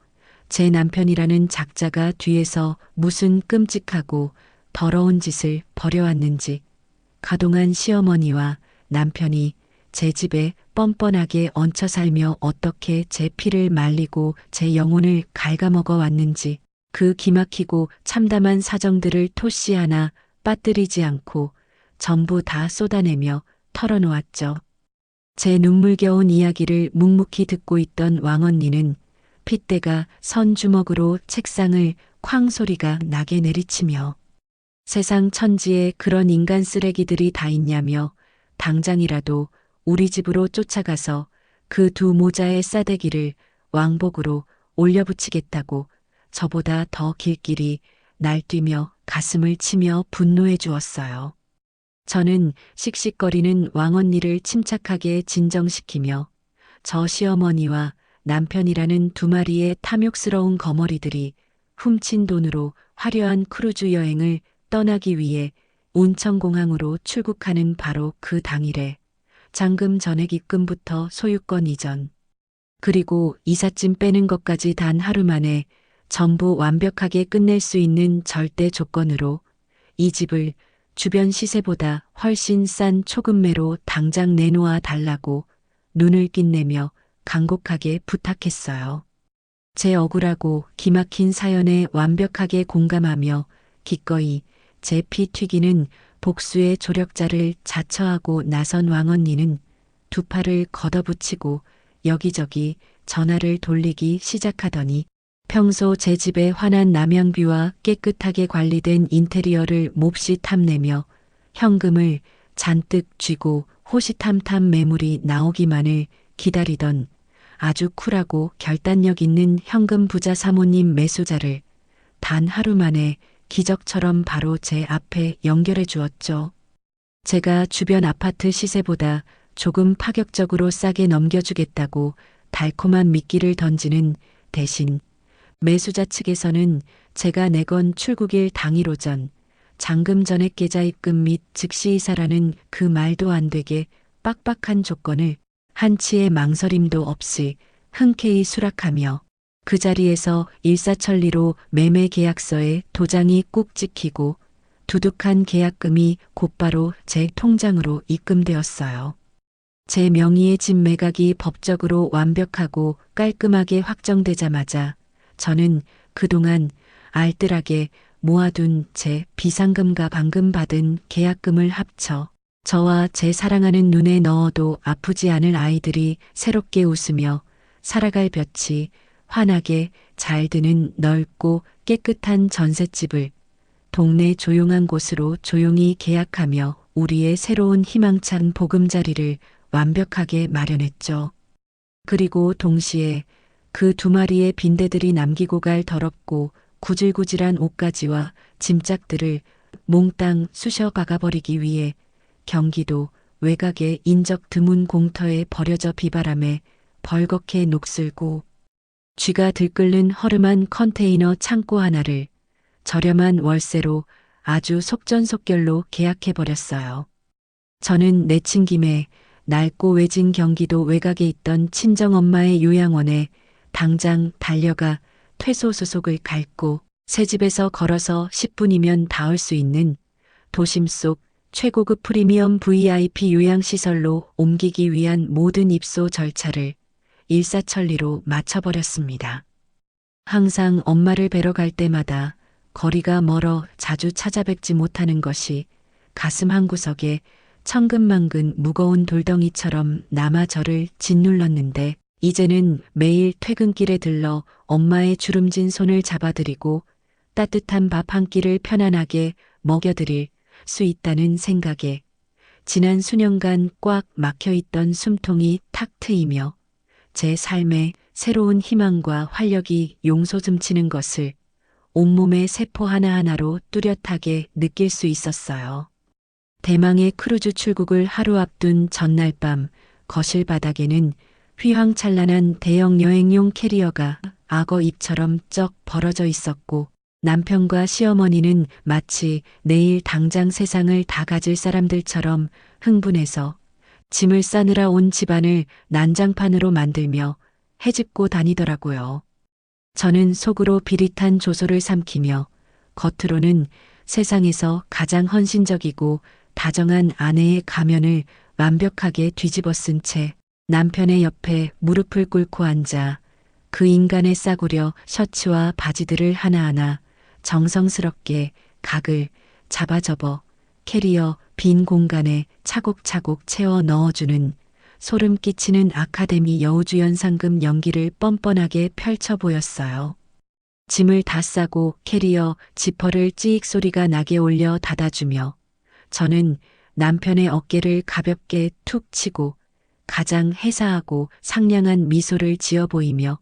Speaker 1: 제 남편이라는 작자가 뒤에서 무슨 끔찍하고 더러운 짓을 벌여왔는지 가동한 시어머니와 남편이 제 집에 뻔뻔하게 얹혀 살며 어떻게 제 피를 말리고 제 영혼을 갉아먹어 왔는지 그 기막히고 참담한 사정들을 토시 하나 빠뜨리지 않고 전부 다 쏟아내며 털어놓았죠. 제 눈물겨운 이야기를 묵묵히 듣고 있던 왕언니는 핏대가 선 주먹으로 책상을 쾅 소리가 나게 내리치며 세상 천지에 그런 인간 쓰레기들이 다 있냐며 당장이라도 우리 집으로 쫓아가서 그 두 모자의 싸대기를 왕복으로 올려붙이겠다고 저보다 더 길길이 날뛰며 가슴을 치며 분노해 주었어요. 저는 씩씩거리는 왕언니를 침착하게 진정시키며 저 시어머니와 남편이라는 두 마리의 탐욕스러운 거머리들이 훔친 돈으로 화려한 크루즈 여행을 떠나기 위해 온천공항으로 출국하는 바로 그 당일에 잔금 전액 입금부터 소유권 이전, 그리고 이삿짐 빼는 것까지 단 하루 만에 전부 완벽하게 끝낼 수 있는 절대 조건으로 이 집을 주변 시세보다 훨씬 싼 초급매로 당장 내놓아 달라고 눈을 낀내며 간곡하게 부탁했어요. 제 억울하고 기막힌 사연에 완벽하게 공감하며 기꺼이 제 피 튀기는 복수의 조력자를 자처하고 나선 왕언니는 두 팔을 걷어붙이고 여기저기 전화를 돌리기 시작하더니 평소 제 집의 환한 남향뷰와 깨끗하게 관리된 인테리어를 몹시 탐내며 현금을 잔뜩 쥐고 호시탐탐 매물이 나오기만을 기다리던 아주 쿨하고 결단력 있는 현금 부자 사모님 매수자를 단 하루 만에 기적처럼 바로 제 앞에 연결해 주었죠. 제가 주변 아파트 시세보다 조금 파격적으로 싸게 넘겨주겠다고 달콤한 미끼를 던지는 대신 매수자 측에서는 제가 내건 출국일 당일 오전 잔금 전액 계좌 입금 및 즉시 이사라는 그 말도 안 되게 빡빡한 조건을 한치의 망설임도 없이 흔쾌히 수락하며 그 자리에서 일사천리로 매매 계약서에 도장이 꾹 찍히고 두둑한 계약금이 곧바로 제 통장으로 입금되었어요. 제 명의의 집 매각이 법적으로 완벽하고 깔끔하게 확정되자마자 저는 그동안 알뜰하게 모아둔 제 비상금과 방금 받은 계약금을 합쳐 저와 제 사랑하는 눈에 넣어도 아프지 않을 아이들이 새롭게 웃으며 살아갈 볕이 환하게 잘 드는 넓고 깨끗한 전셋집을 동네 조용한 곳으로 조용히 계약하며 우리의 새로운 희망찬 보금자리를 완벽하게 마련했죠. 그리고 동시에 그 두 마리의 빈대들이 남기고 갈 더럽고 구질구질한 옷가지와 짐짝들을 몽땅 쑤셔 박아버리기 위해 경기도 외곽의 인적 드문 공터에 버려져 비바람에 벌겋게 녹슬고 쥐가 들끓는 허름한 컨테이너 창고 하나를 저렴한 월세로 아주 속전속결로 계약해버렸어요. 저는 내친 김에 낡고 외진 경기도 외곽에 있던 친정엄마의 요양원에 당장 달려가 퇴소수속을 갈고 새 집에서 걸어서 10분이면 닿을 수 있는 도심 속 최고급 프리미엄 VIP 요양시설로 옮기기 위한 모든 입소 절차를 일사천리로 마쳐버렸습니다. 항상 엄마를 뵈러 갈 때마다 거리가 멀어 자주 찾아뵙지 못하는 것이 가슴 한구석에 천근만근 무거운 돌덩이처럼 남아 저를 짓눌렀는데 이제는 매일 퇴근길에 들러 엄마의 주름진 손을 잡아드리고 따뜻한 밥 한 끼를 편안하게 먹여드릴 수 있다는 생각에 지난 수년간 꽉 막혀있던 숨통이 탁 트이며 제 삶에 새로운 희망과 활력이 용솟음치는 것을 온몸의 세포 하나하나로 뚜렷하게 느낄 수 있었어요. 대망의 크루즈 출국을 하루 앞둔 전날 밤 거실 바닥에는 휘황찬란한 대형 여행용 캐리어가 악어 입처럼 쩍 벌어져 있었고 남편과 시어머니는 마치 내일 당장 세상을 다 가질 사람들처럼 흥분해서 짐을 싸느라 온 집안을 난장판으로 만들며 헤집고 다니더라고요. 저는 속으로 비릿한 조소를 삼키며 겉으로는 세상에서 가장 헌신적이고 다정한 아내의 가면을 완벽하게 뒤집어 쓴 채 남편의 옆에 무릎을 꿇고 앉아 그 인간의 싸구려 셔츠와 바지들을 하나하나 정성스럽게 각을 잡아 접어 캐리어 빈 공간에 차곡차곡 채워 넣어주는 소름 끼치는 아카데미 여우주연상금 연기를 뻔뻔하게 펼쳐 보였어요. 짐을 다 싸고 캐리어 지퍼를 찌익 소리가 나게 올려 닫아주며 저는 남편의 어깨를 가볍게 툭 치고 가장 해사하고 상냥한 미소를 지어 보이며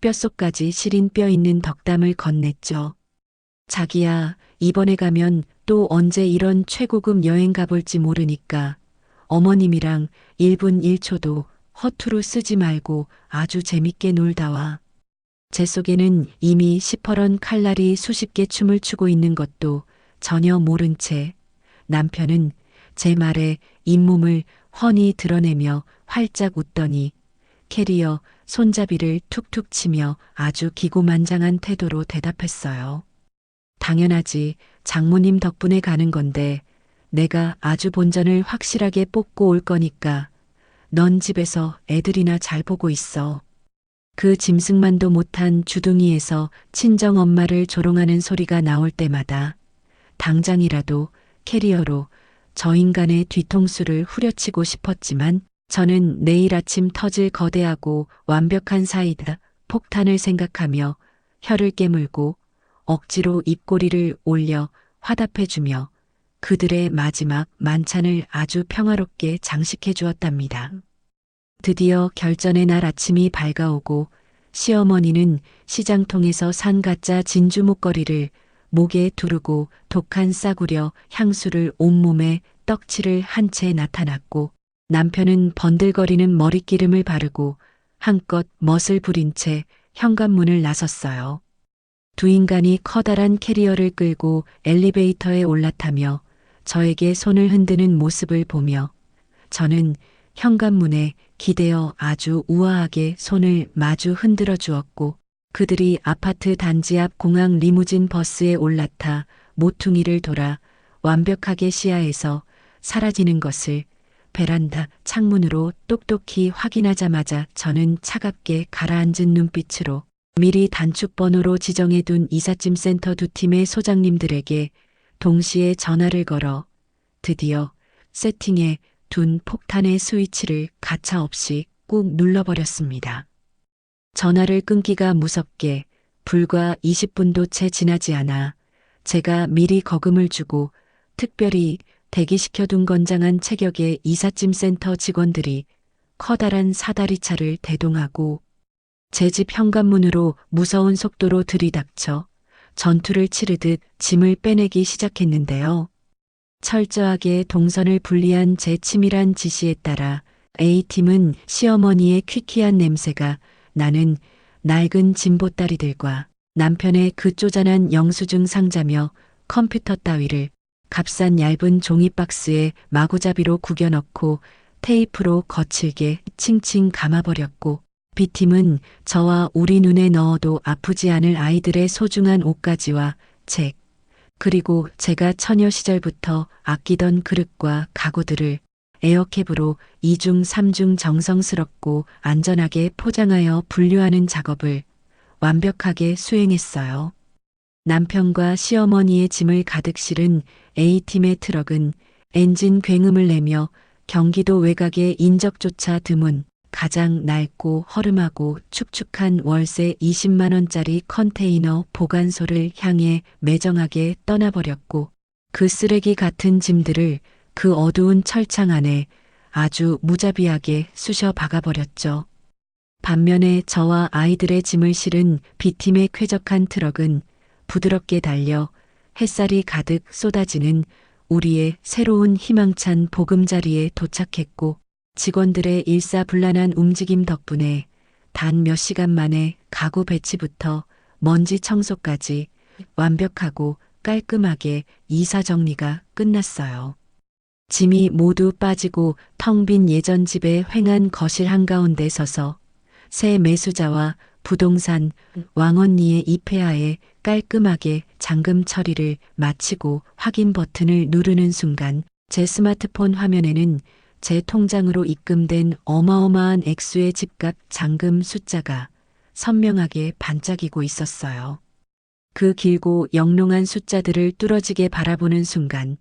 Speaker 1: 뼛속까지 시린 뼈 있는 덕담을 건넸죠. 자기야, 이번에 가면 또 언제 이런 최고급 여행 가볼지 모르니까 어머님이랑 1분 1초도 허투루 쓰지 말고 아주 재밌게 놀다 와. 제 속에는 이미 시퍼런 칼날이 수십 개 춤을 추고 있는 것도 전혀 모른 채 남편은 제 말에 잇몸을 훤히 드러내며 활짝 웃더니 캐리어 손잡이를 툭툭 치며 아주 기고만장한 태도로 대답했어요. 당연하지. 장모님 덕분에 가는 건데 내가 아주 본전을 확실하게 뽑고 올 거니까 넌 집에서 애들이나 잘 보고 있어. 그 짐승만도 못한 주둥이에서 친정 엄마를 조롱하는 소리가 나올 때마다 당장이라도 캐리어로 저 인간의 뒤통수를 후려치고 싶었지만 저는 내일 아침 터질 거대하고 완벽한 사이다 폭탄을 생각하며 혀를 깨물고 억지로 입꼬리를 올려 화답해주며 그들의 마지막 만찬을 아주 평화롭게 장식해 주었답니다. 드디어 결전의 날 아침이 밝아오고 시어머니는 시장통에서 산 가짜 진주 목걸이를 목에 두르고 독한 싸구려 향수를 온몸에 떡칠을 한 채 나타났고 남편은 번들거리는 머릿기름을 바르고 한껏 멋을 부린 채 현관문을 나섰어요. 두 인간이 커다란 캐리어를 끌고 엘리베이터에 올라타며 저에게 손을 흔드는 모습을 보며 저는 현관문에 기대어 아주 우아하게 손을 마주 흔들어 주었고 그들이 아파트 단지 앞 공항 리무진 버스에 올라타 모퉁이를 돌아 완벽하게 시야에서 사라지는 것을 베란다 창문으로 똑똑히 확인하자마자 저는 차갑게 가라앉은 눈빛으로 미리 단축번호로 지정해둔 이삿짐 센터 두 팀의 소장님들에게 동시에 전화를 걸어 드디어 세팅해 둔 폭탄의 스위치를 가차없이 꾹 눌러버렸습니다. 전화를 끊기가 무섭게 불과 20분도 채 지나지 않아 제가 미리 거금을 주고 특별히 대기시켜둔 건장한 체격의 이삿짐 센터 직원들이 커다란 사다리차를 대동하고 제 집 현관문으로 무서운 속도로 들이닥쳐 전투를 치르듯 짐을 빼내기 시작했는데요. 철저하게 동선을 분리한 제 치밀한 지시에 따라 A팀은 시어머니의 퀴퀴한 냄새가 나는 낡은 짐보따리들과 남편의 그 쪼잔한 영수증 상자며 컴퓨터 따위를 값싼 얇은 종이 박스에 마구잡이로 구겨 넣고 테이프로 거칠게 칭칭 감아버렸고 B팀은 저와 우리 눈에 넣어도 아프지 않을 아이들의 소중한 옷가지와 책, 그리고 제가 처녀 시절부터 아끼던 그릇과 가구들을 에어캡으로 2중 3중 정성스럽고 안전하게 포장하여 분류하는 작업을 완벽하게 수행했어요. 남편과 시어머니의 짐을 가득 실은 A팀의 트럭은 엔진 굉음을 내며 경기도 외곽의 인적조차 드문 가장 낡고 허름하고 축축한 월세 20만 원짜리 컨테이너 보관소를 향해 매정하게 떠나버렸고 그 쓰레기 같은 짐들을 그 어두운 철창 안에 아주 무자비하게 쑤셔 박아버렸죠. 반면에 저와 아이들의 짐을 실은 B팀의 쾌적한 트럭은 부드럽게 달려 햇살이 가득 쏟아지는 우리의 새로운 희망찬 보금자리에 도착했고 직원들의 일사불란한 움직임 덕분에 단 몇 시간 만에 가구 배치부터 먼지 청소까지 완벽하고 깔끔하게 이사 정리가 끝났어요. 짐이 모두 빠지고 텅 빈 예전 집의 휑한 거실 한가운데 서서 새 매수자와 부동산 왕언니의 입회하에 깔끔하게 잠금 처리를 마치고 확인 버튼을 누르는 순간 제 스마트폰 화면에는 제 통장으로 입금된 어마어마한 액수의 집값 잔금 숫자가 선명하게 반짝이고 있었어요. 그 길고 영롱한 숫자들을 뚫어지게 바라보는 순간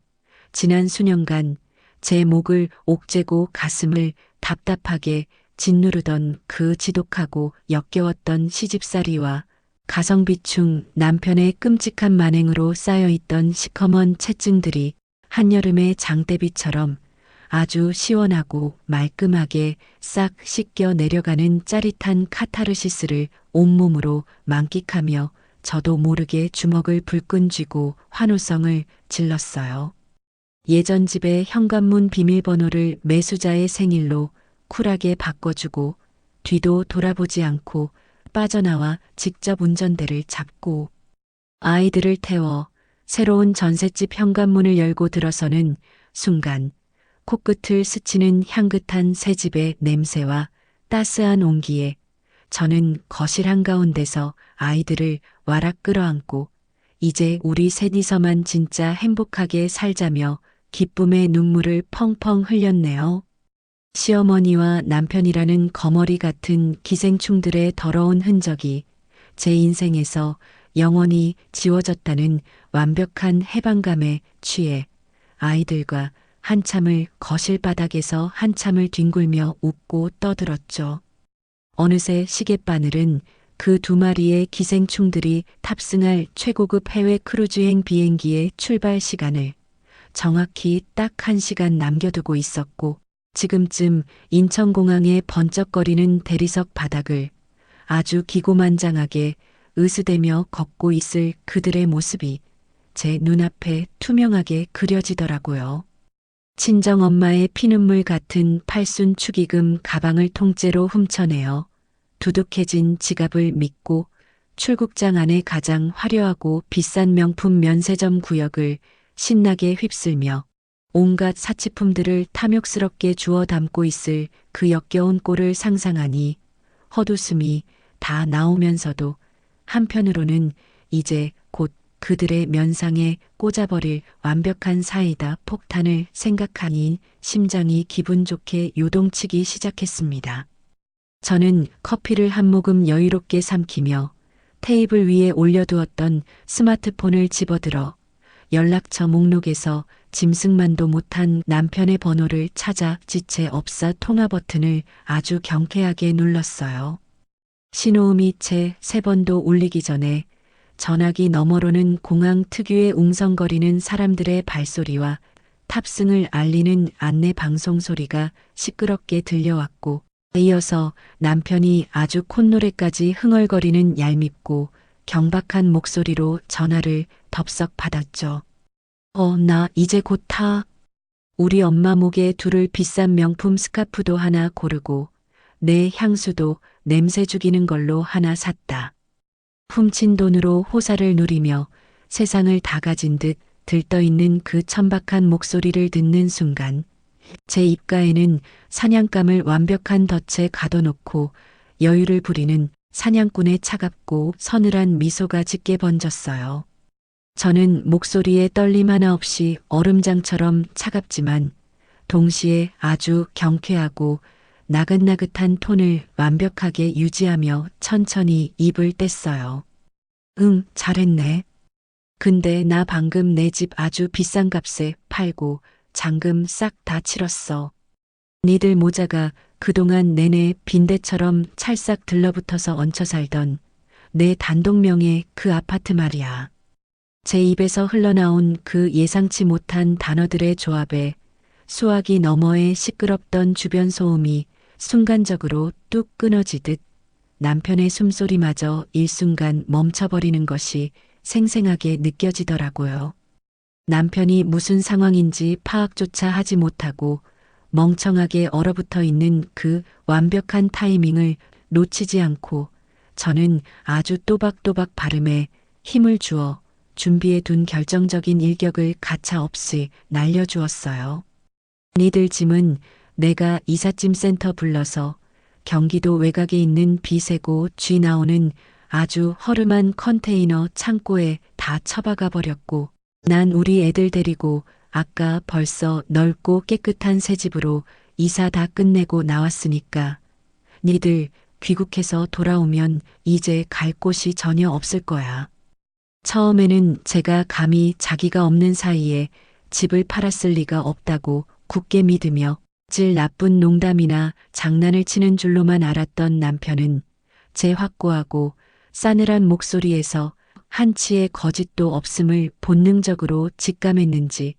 Speaker 1: 지난 수년간 제 목을 옥죄고 가슴을 답답하게 짓누르던 그 지독하고 역겨웠던 시집살이와 가성비충 남편의 끔찍한 만행으로 쌓여있던 시커먼 채증들이 한여름의 장대비처럼 아주 시원하고 말끔하게 싹 씻겨 내려가는 짜릿한 카타르시스를 온몸으로 만끽하며 저도 모르게 주먹을 불끈 쥐고 환호성을 질렀어요. 예전 집의 현관문 비밀번호를 매수자의 생일로 쿨하게 바꿔주고 뒤도 돌아보지 않고 빠져나와 직접 운전대를 잡고 아이들을 태워 새로운 전셋집 현관문을 열고 들어서는 순간 코끝을 스치는 향긋한 새집의 냄새와 따스한 온기에 저는 거실 한가운데서 아이들을 와락 끌어안고 이제 우리 셋이서만 진짜 행복하게 살자며 기쁨의 눈물을 펑펑 흘렸네요. 시어머니와 남편이라는 거머리 같은 기생충들의 더러운 흔적이 제 인생에서 영원히 지워졌다는 완벽한 해방감에 취해 아이들과 한참을 거실 바닥에서 한참을 뒹굴며 웃고 떠들었죠. 어느새 시계바늘은 그 두 마리의 기생충들이 탑승할 최고급 해외 크루즈행 비행기의 출발 시간을 정확히 딱 1시간 남겨두고 있었고 지금쯤 인천공항의 번쩍거리는 대리석 바닥을 아주 기고만장하게 으스대며 걷고 있을 그들의 모습이 제 눈앞에 투명하게 그려지더라고요. 친정엄마의 피눈물 같은 팔순 축의금 가방을 통째로 훔쳐내어 두둑해진 지갑을 믿고 출국장 안에 가장 화려하고 비싼 명품 면세점 구역을 신나게 휩쓸며 온갖 사치품들을 탐욕스럽게 주워 담고 있을 그 역겨운 꼴을 상상하니 헛웃음이 다 나오면서도 한편으로는 이제 곧 그들의 면상에 꽂아버릴 완벽한 사이다 폭탄을 생각하니 심장이 기분 좋게 요동치기 시작했습니다. 저는 커피를 한 모금 여유롭게 삼키며 테이블 위에 올려두었던 스마트폰을 집어들어 연락처 목록에서 짐승만도 못한 남편의 번호를 찾아 지체 없사 통화 버튼을 아주 경쾌하게 눌렀어요. 신호음이 채 3번도 울리기 전에 전화기 너머로는 공항 특유의 웅성거리는 사람들의 발소리와 탑승을 알리는 안내 방송 소리가 시끄럽게 들려왔고 이어서 남편이 아주 콧노래까지 흥얼거리는 얄밉고 경박한 목소리로 전화를 덥석 받았죠. 나 이제 곧 타. 우리 엄마 목에 두를 비싼 명품 스카프도 하나 고르고 내 향수도 냄새 죽이는 걸로 하나 샀다. 훔친 돈으로 호사를 누리며 세상을 다 가진 듯 들떠있는 그 천박한 목소리를 듣는 순간 제 입가에는 사냥감을 완벽한 덫에 가둬놓고 여유를 부리는 사냥꾼의 차갑고 서늘한 미소가 짙게 번졌어요. 저는 목소리에 떨림 하나 없이 얼음장처럼 차갑지만 동시에 아주 경쾌하고 나긋나긋한 톤을 완벽하게 유지하며 천천히 입을 뗐어요. 응, 잘했네. 근데 나 방금 내 집 아주 비싼 값에 팔고 잔금 싹 다 치렀어. 니들 모자가 그동안 내내 빈대처럼 찰싹 들러붙어서 얹혀 살던 내 단독명의 그 아파트 말이야. 제 입에서 흘러나온 그 예상치 못한 단어들의 조합에 수화기 너머의 시끄럽던 주변 소음이 순간적으로 뚝 끊어지듯 남편의 숨소리마저 일순간 멈춰버리는 것이 생생하게 느껴지더라고요. 남편이 무슨 상황인지 파악조차 하지 못하고 멍청하게 얼어붙어 있는 그 완벽한 타이밍을 놓치지 않고 저는 아주 또박또박 발음에 힘을 주어 준비해 둔 결정적인 일격을 가차없이 날려주었어요. 니들 짐은 내가 이삿짐 센터 불러서 경기도 외곽에 있는 비세고 쥐 나오는 아주 허름한 컨테이너 창고에 다 처박아 버렸고 난 우리 애들 데리고 아까 벌써 넓고 깨끗한 새 집으로 이사 다 끝내고 나왔으니까 니들 귀국해서 돌아오면 이제 갈 곳이 전혀 없을 거야. 처음에는 제가 감히 자기가 없는 사이에 집을 팔았을 리가 없다고 굳게 믿으며 질 나쁜 농담이나 장난을 치는 줄로만 알았던 남편은 제 확고하고 싸늘한 목소리에서 한치의 거짓도 없음을 본능적으로 직감했는지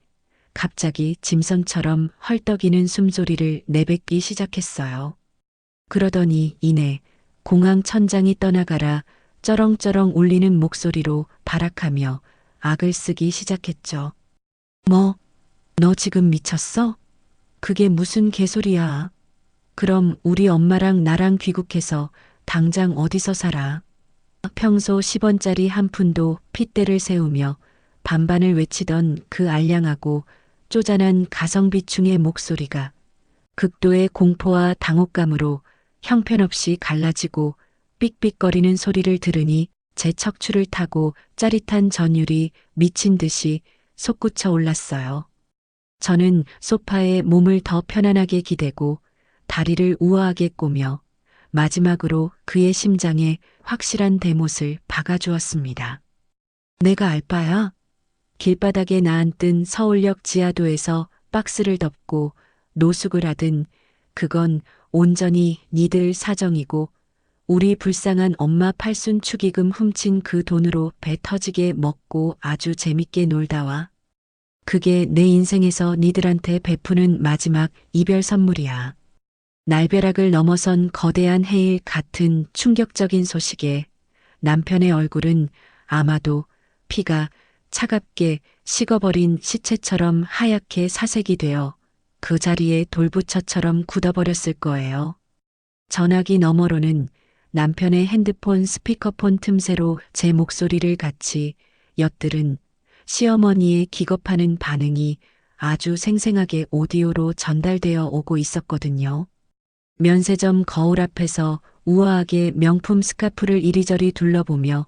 Speaker 1: 갑자기 짐승처럼 헐떡이는 숨소리를 내뱉기 시작했어요. 그러더니 이내 공항 천장이 떠나가라 쩌렁쩌렁 울리는 목소리로 발악하며 악을 쓰기 시작했죠. 뭐, 너 지금 미쳤어? 그게 무슨 개소리야. 그럼 우리 엄마랑 나랑 귀국해서 당장 어디서 살아? 평소 10원짜리 한 푼도 핏대를 세우며 반반을 외치던 그 알량하고 쪼잔한 가성비충의 목소리가 극도의 공포와 당혹감으로 형편없이 갈라지고 삑삑거리는 소리를 들으니 제 척추를 타고 짜릿한 전율이 미친 듯이 솟구쳐 올랐어요. 저는 소파에 몸을 더 편안하게 기대고 다리를 우아하게 꼬며 마지막으로 그의 심장에 확실한 대못을 박아주었습니다. 내가 알바야? 길바닥에 나앉은 서울역 지하도에서 박스를 덮고 노숙을 하든 그건 온전히 니들 사정이고 우리 불쌍한 엄마 팔순 축의금 훔친 그 돈으로 배 터지게 먹고 아주 재밌게 놀다 와. 그게 내 인생에서 니들한테 베푸는 마지막 이별 선물이야. 날벼락을 넘어선 거대한 해일 같은 충격적인 소식에 남편의 얼굴은 아마도 피가 차갑게 식어버린 시체처럼 하얗게 사색이 되어 그 자리에 돌부처처럼 굳어버렸을 거예요. 전화기 너머로는 남편의 핸드폰 스피커폰 틈새로 제 목소리를 같이 엿들은 시어머니의 기겁하는 반응이 아주 생생하게 오디오로 전달되어 오고 있었거든요. 면세점 거울 앞에서 우아하게 명품 스카프를 이리저리 둘러보며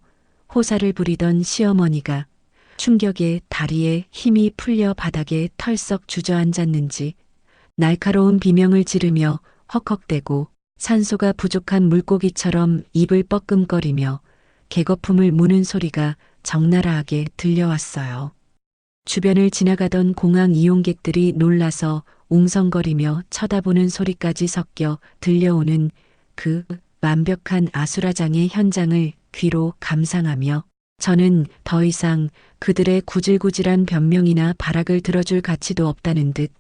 Speaker 1: 호사를 부리던 시어머니가 충격에 다리에 힘이 풀려 바닥에 털썩 주저앉았는지 날카로운 비명을 지르며 헉헉대고 산소가 부족한 물고기처럼 입을 뻐끔거리며 개거품을 무는 소리가 적나라하게 들려왔어요. 주변을 지나가던 공항 이용객들이 놀라서 웅성거리며 쳐다보는 소리까지 섞여 들려오는 그 완벽한 아수라장의 현장을 귀로 감상하며 저는 더 이상 그들의 구질구질한 변명이나 발악을 들어줄 가치도 없다는 듯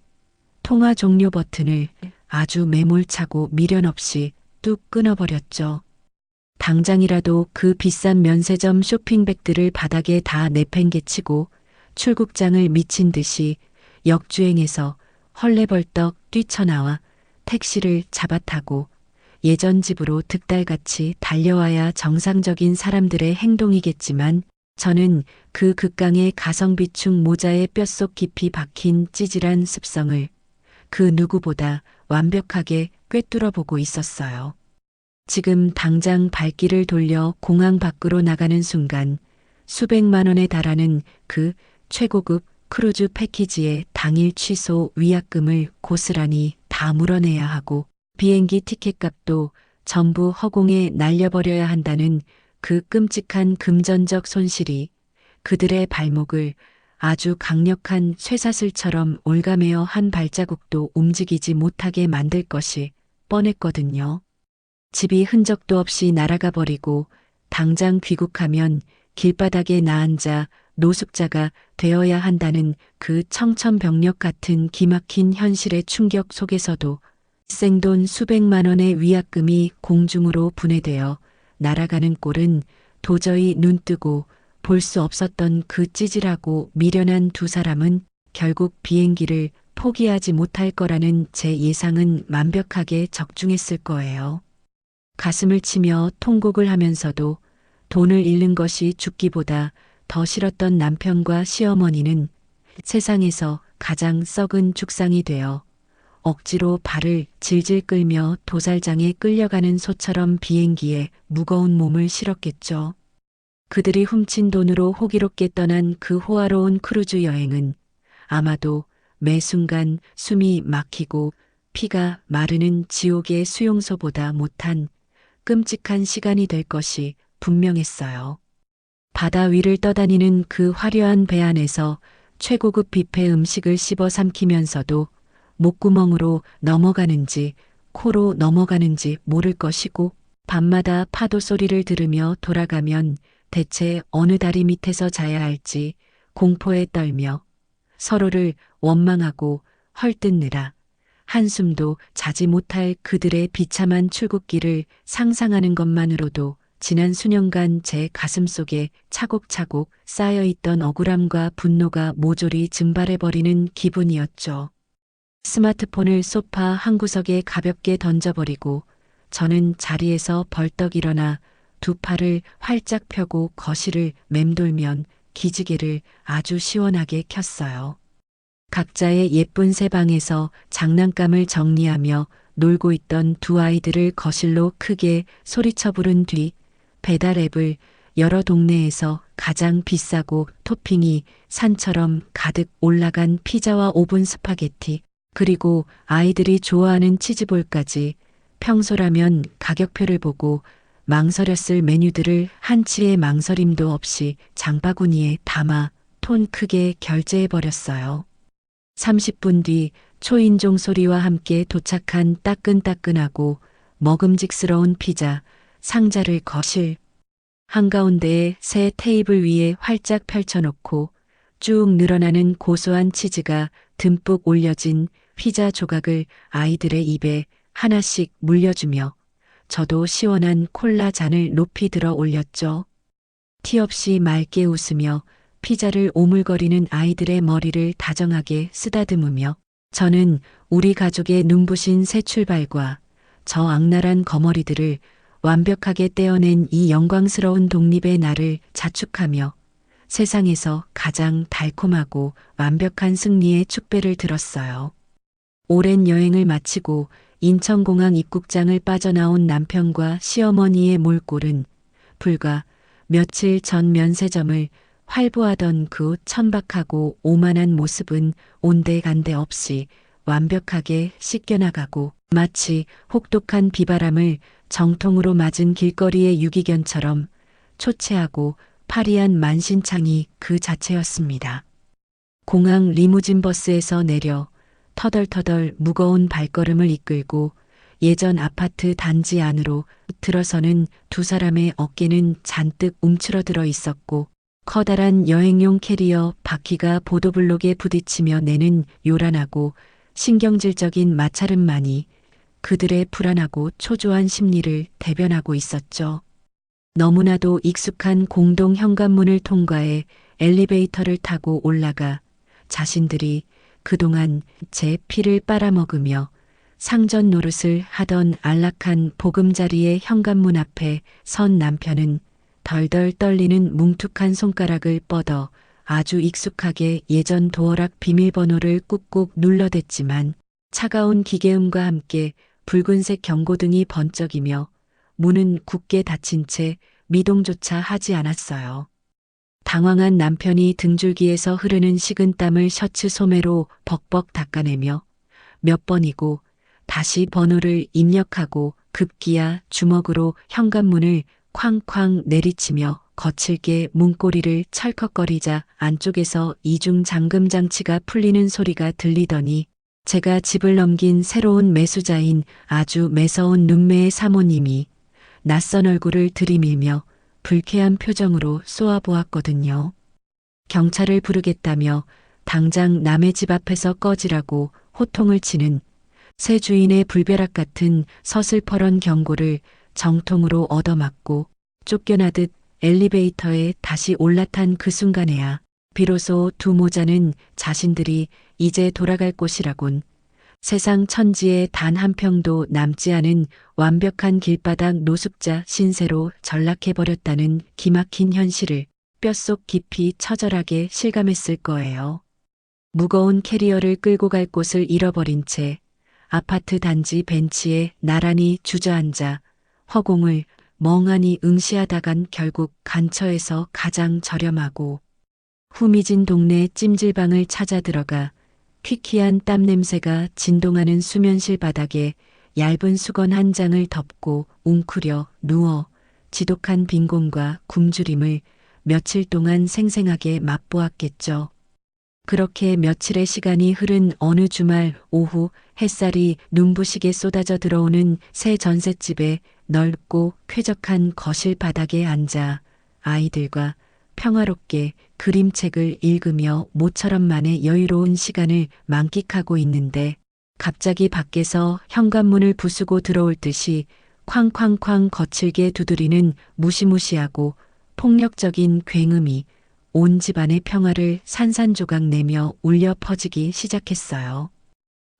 Speaker 1: 통화 종료 버튼을 아주 매몰차고 미련 없이 뚝 끊어버렸죠. 당장이라도 그 비싼 면세점 쇼핑백들을 바닥에 다 내팽개치고 출국장을 미친 듯이 역주행해서 헐레벌떡 뛰쳐나와 택시를 잡아타고 예전 집으로 득달같이 달려와야 정상적인 사람들의 행동이겠지만 저는 그 극강의 가성비충 모자의 뼛속 깊이 박힌 찌질한 습성을 그 누구보다 완벽하게 꿰뚫어 보고 있었어요. 지금 당장 발길을 돌려 공항 밖으로 나가는 순간 수백만 원에 달하는 그 최고급 크루즈 패키지의 당일 취소 위약금을 고스란히 다 물어내야 하고 비행기 티켓값도 전부 허공에 날려버려야 한다는 그 끔찍한 금전적 손실이 그들의 발목을 아주 강력한 쇠사슬처럼 올가매어 한 발자국도 움직이지 못하게 만들 것이 뻔했거든요. 집이 흔적도 없이 날아가 버리고 당장 귀국하면 길바닥에 나앉아 노숙자가 되어야 한다는 그 청천벽력 같은 기막힌 현실의 충격 속에서도 생돈 수백만 원의 위약금이 공중으로 분해되어 날아가는 꼴은 도저히 눈뜨고 볼 수 없었던 그 찌질하고 미련한 두 사람은 결국 비행기를 포기하지 못할 거라는 제 예상은 완벽하게 적중했을 거예요. 가슴을 치며 통곡을 하면서도 돈을 잃는 것이 죽기보다 더 싫었던 남편과 시어머니는 세상에서 가장 썩은 죽상이 되어 억지로 발을 질질 끌며 도살장에 끌려가는 소처럼 비행기에 무거운 몸을 실었겠죠. 그들이 훔친 돈으로 호기롭게 떠난 그 호화로운 크루즈 여행은 아마도 매 순간 숨이 막히고 피가 마르는 지옥의 수용소보다 못한 끔찍한 시간이 될 것이 분명했어요. 바다 위를 떠다니는 그 화려한 배 안에서 최고급 뷔페 음식을 씹어 삼키면서도 목구멍으로 넘어가는지 코로 넘어가는지 모를 것이고 밤마다 파도 소리를 들으며 돌아가면 대체 어느 다리 밑에서 자야 할지 공포에 떨며 서로를 원망하고 헐뜯느라 한숨도 자지 못할 그들의 비참한 출국길을 상상하는 것만으로도 지난 수년간 제 가슴속에 차곡차곡 쌓여있던 억울함과 분노가 모조리 증발해버리는 기분이었죠. 스마트폰을 소파 한 구석에 가볍게 던져버리고 저는 자리에서 벌떡 일어나 두 팔을 활짝 펴고 거실을 맴돌면 기지개를 아주 시원하게 켰어요. 각자의 예쁜 새 방에서 장난감을 정리하며 놀고 있던 두 아이들을 거실로 크게 소리쳐 부른 뒤 배달 앱을 여러 동네에서 가장 비싸고 토핑이 산처럼 가득 올라간 피자와 오븐 스파게티, 그리고 아이들이 좋아하는 치즈볼까지 평소라면 가격표를 보고 망설였을 메뉴들을 한치의 망설임도 없이 장바구니에 담아 톤 크게 결제해버렸어요. 30분 뒤 초인종 소리와 함께 도착한 따끈따끈하고 먹음직스러운 피자 상자를 거실 한가운데에 새 테이블 위에 활짝 펼쳐놓고 쭉 늘어나는 고소한 치즈가 듬뿍 올려진 피자 조각을 아이들의 입에 하나씩 물려주며 저도 시원한 콜라 잔을 높이 들어 올렸죠. 티 없이 맑게 웃으며 피자를 오물거리는 아이들의 머리를 다정하게 쓰다듬으며 저는 우리 가족의 눈부신 새 출발과 저 악랄한 거머리들을 완벽하게 떼어낸 이 영광스러운 독립의 날을 자축하며 세상에서 가장 달콤하고 완벽한 승리의 축배를 들었어요. 오랜 여행을 마치고 인천공항 입국장을 빠져나온 남편과 시어머니의 몰골은 불과 며칠 전 면세점을 활보하던 그 천박하고 오만한 모습은 온데간데 없이 완벽하게 씻겨나가고 마치 혹독한 비바람을 정통으로 맞은 길거리의 유기견처럼 초췌하고 파리한 만신창이 그 자체였습니다. 공항 리무진 버스에서 내려 터덜터덜 무거운 발걸음을 이끌고 예전 아파트 단지 안으로 들어서는 두 사람의 어깨는 잔뜩 움츠러들어 있었고 커다란 여행용 캐리어 바퀴가 보도블록에 부딪히며 내는 요란하고 신경질적인 마찰음만이 그들의 불안하고 초조한 심리를 대변하고 있었죠. 너무나도 익숙한 공동 현관문을 통과해 엘리베이터를 타고 올라가 자신들이 그동안 제 피를 빨아먹으며 상전 노릇을 하던 안락한 보금자리의 현관문 앞에 선 남편은 덜덜 떨리는 뭉툭한 손가락을 뻗어 아주 익숙하게 예전 도어락 비밀번호를 꾹꾹 눌러댔지만 차가운 기계음과 함께 붉은색 경고등이 번쩍이며 문은 굳게 닫힌 채 미동조차 하지 않았어요. 당황한 남편이 등줄기에서 흐르는 식은땀을 셔츠 소매로 벅벅 닦아내며 몇 번이고 다시 번호를 입력하고 급기야 주먹으로 현관문을 쾅쾅 내리치며 거칠게 문고리를 철컥거리자 안쪽에서 이중 잠금 장치가 풀리는 소리가 들리더니 제가 집을 넘긴 새로운 매수자인 아주 매서운 눈매의 사모님이 낯선 얼굴을 들이밀며 불쾌한 표정으로 쏘아보았거든요. 경찰을 부르겠다며 당장 남의 집 앞에서 꺼지라고 호통을 치는 새 주인의 불벼락 같은 서슬퍼런 경고를 정통으로 얻어맞고 쫓겨나듯 엘리베이터에 다시 올라탄 그 순간에야 비로소 두 모자는 자신들이 이제 돌아갈 곳이라곤 세상 천지에 단 한 평도 남지 않은 완벽한 길바닥 노숙자 신세로 전락해버렸다는 기막힌 현실을 뼛속 깊이 처절하게 실감했을 거예요. 무거운 캐리어를 끌고 갈 곳을 잃어버린 채 아파트 단지 벤치에 나란히 주저앉아 허공을 멍하니 응시하다간 결국 간처에서 가장 저렴하고 후미진 동네 찜질방을 찾아 들어가 퀴퀴한 땀 냄새가 진동하는 수면실 바닥에 얇은 수건 한 장을 덮고 웅크려 누워 지독한 빈곤과 굶주림을 며칠 동안 생생하게 맛보았겠죠. 그렇게 며칠의 시간이 흐른 어느 주말 오후 햇살이 눈부시게 쏟아져 들어오는 새 전셋집의 넓고 쾌적한 거실 바닥에 앉아 아이들과 평화롭게 그림책을 읽으며 모처럼만의 여유로운 시간을 만끽하고 있는데 갑자기 밖에서 현관문을 부수고 들어올 듯이 쾅쾅쾅 거칠게 두드리는 무시무시하고 폭력적인 굉음이 온 집안의 평화를 산산조각 내며 울려 퍼지기 시작했어요.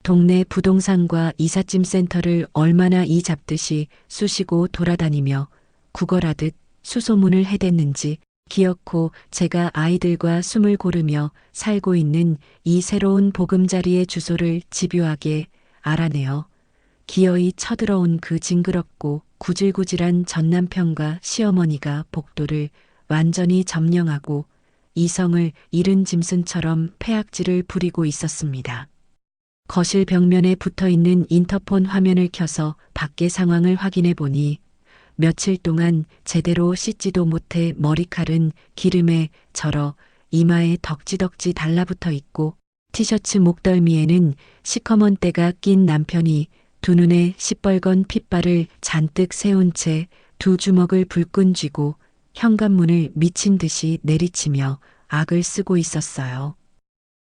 Speaker 1: 동네 부동산과 이삿짐 센터를 얼마나 이 잡듯이 쑤시고 돌아다니며 구걸하듯 수소문을 해댔는지 기어코 제가 아이들과 숨을 고르며 살고 있는 이 새로운 보금자리의 주소를 집요하게 알아내어 기어이 쳐들어온 그 징그럽고 구질구질한 전남편과 시어머니가 복도를 완전히 점령하고 이성을 잃은 짐승처럼 패악질을 부리고 있었습니다. 거실 벽면에 붙어있는 인터폰 화면을 켜서 밖의 상황을 확인해 보니 며칠 동안 제대로 씻지도 못해 머리칼은 기름에 절어 이마에 덕지덕지 달라붙어 있고 티셔츠 목덜미에는 시커먼 때가 낀 남편이 두 눈에 시뻘건 핏발을 잔뜩 세운 채 두 주먹을 불끈 쥐고 현관문을 미친 듯이 내리치며 악을 쓰고 있었어요.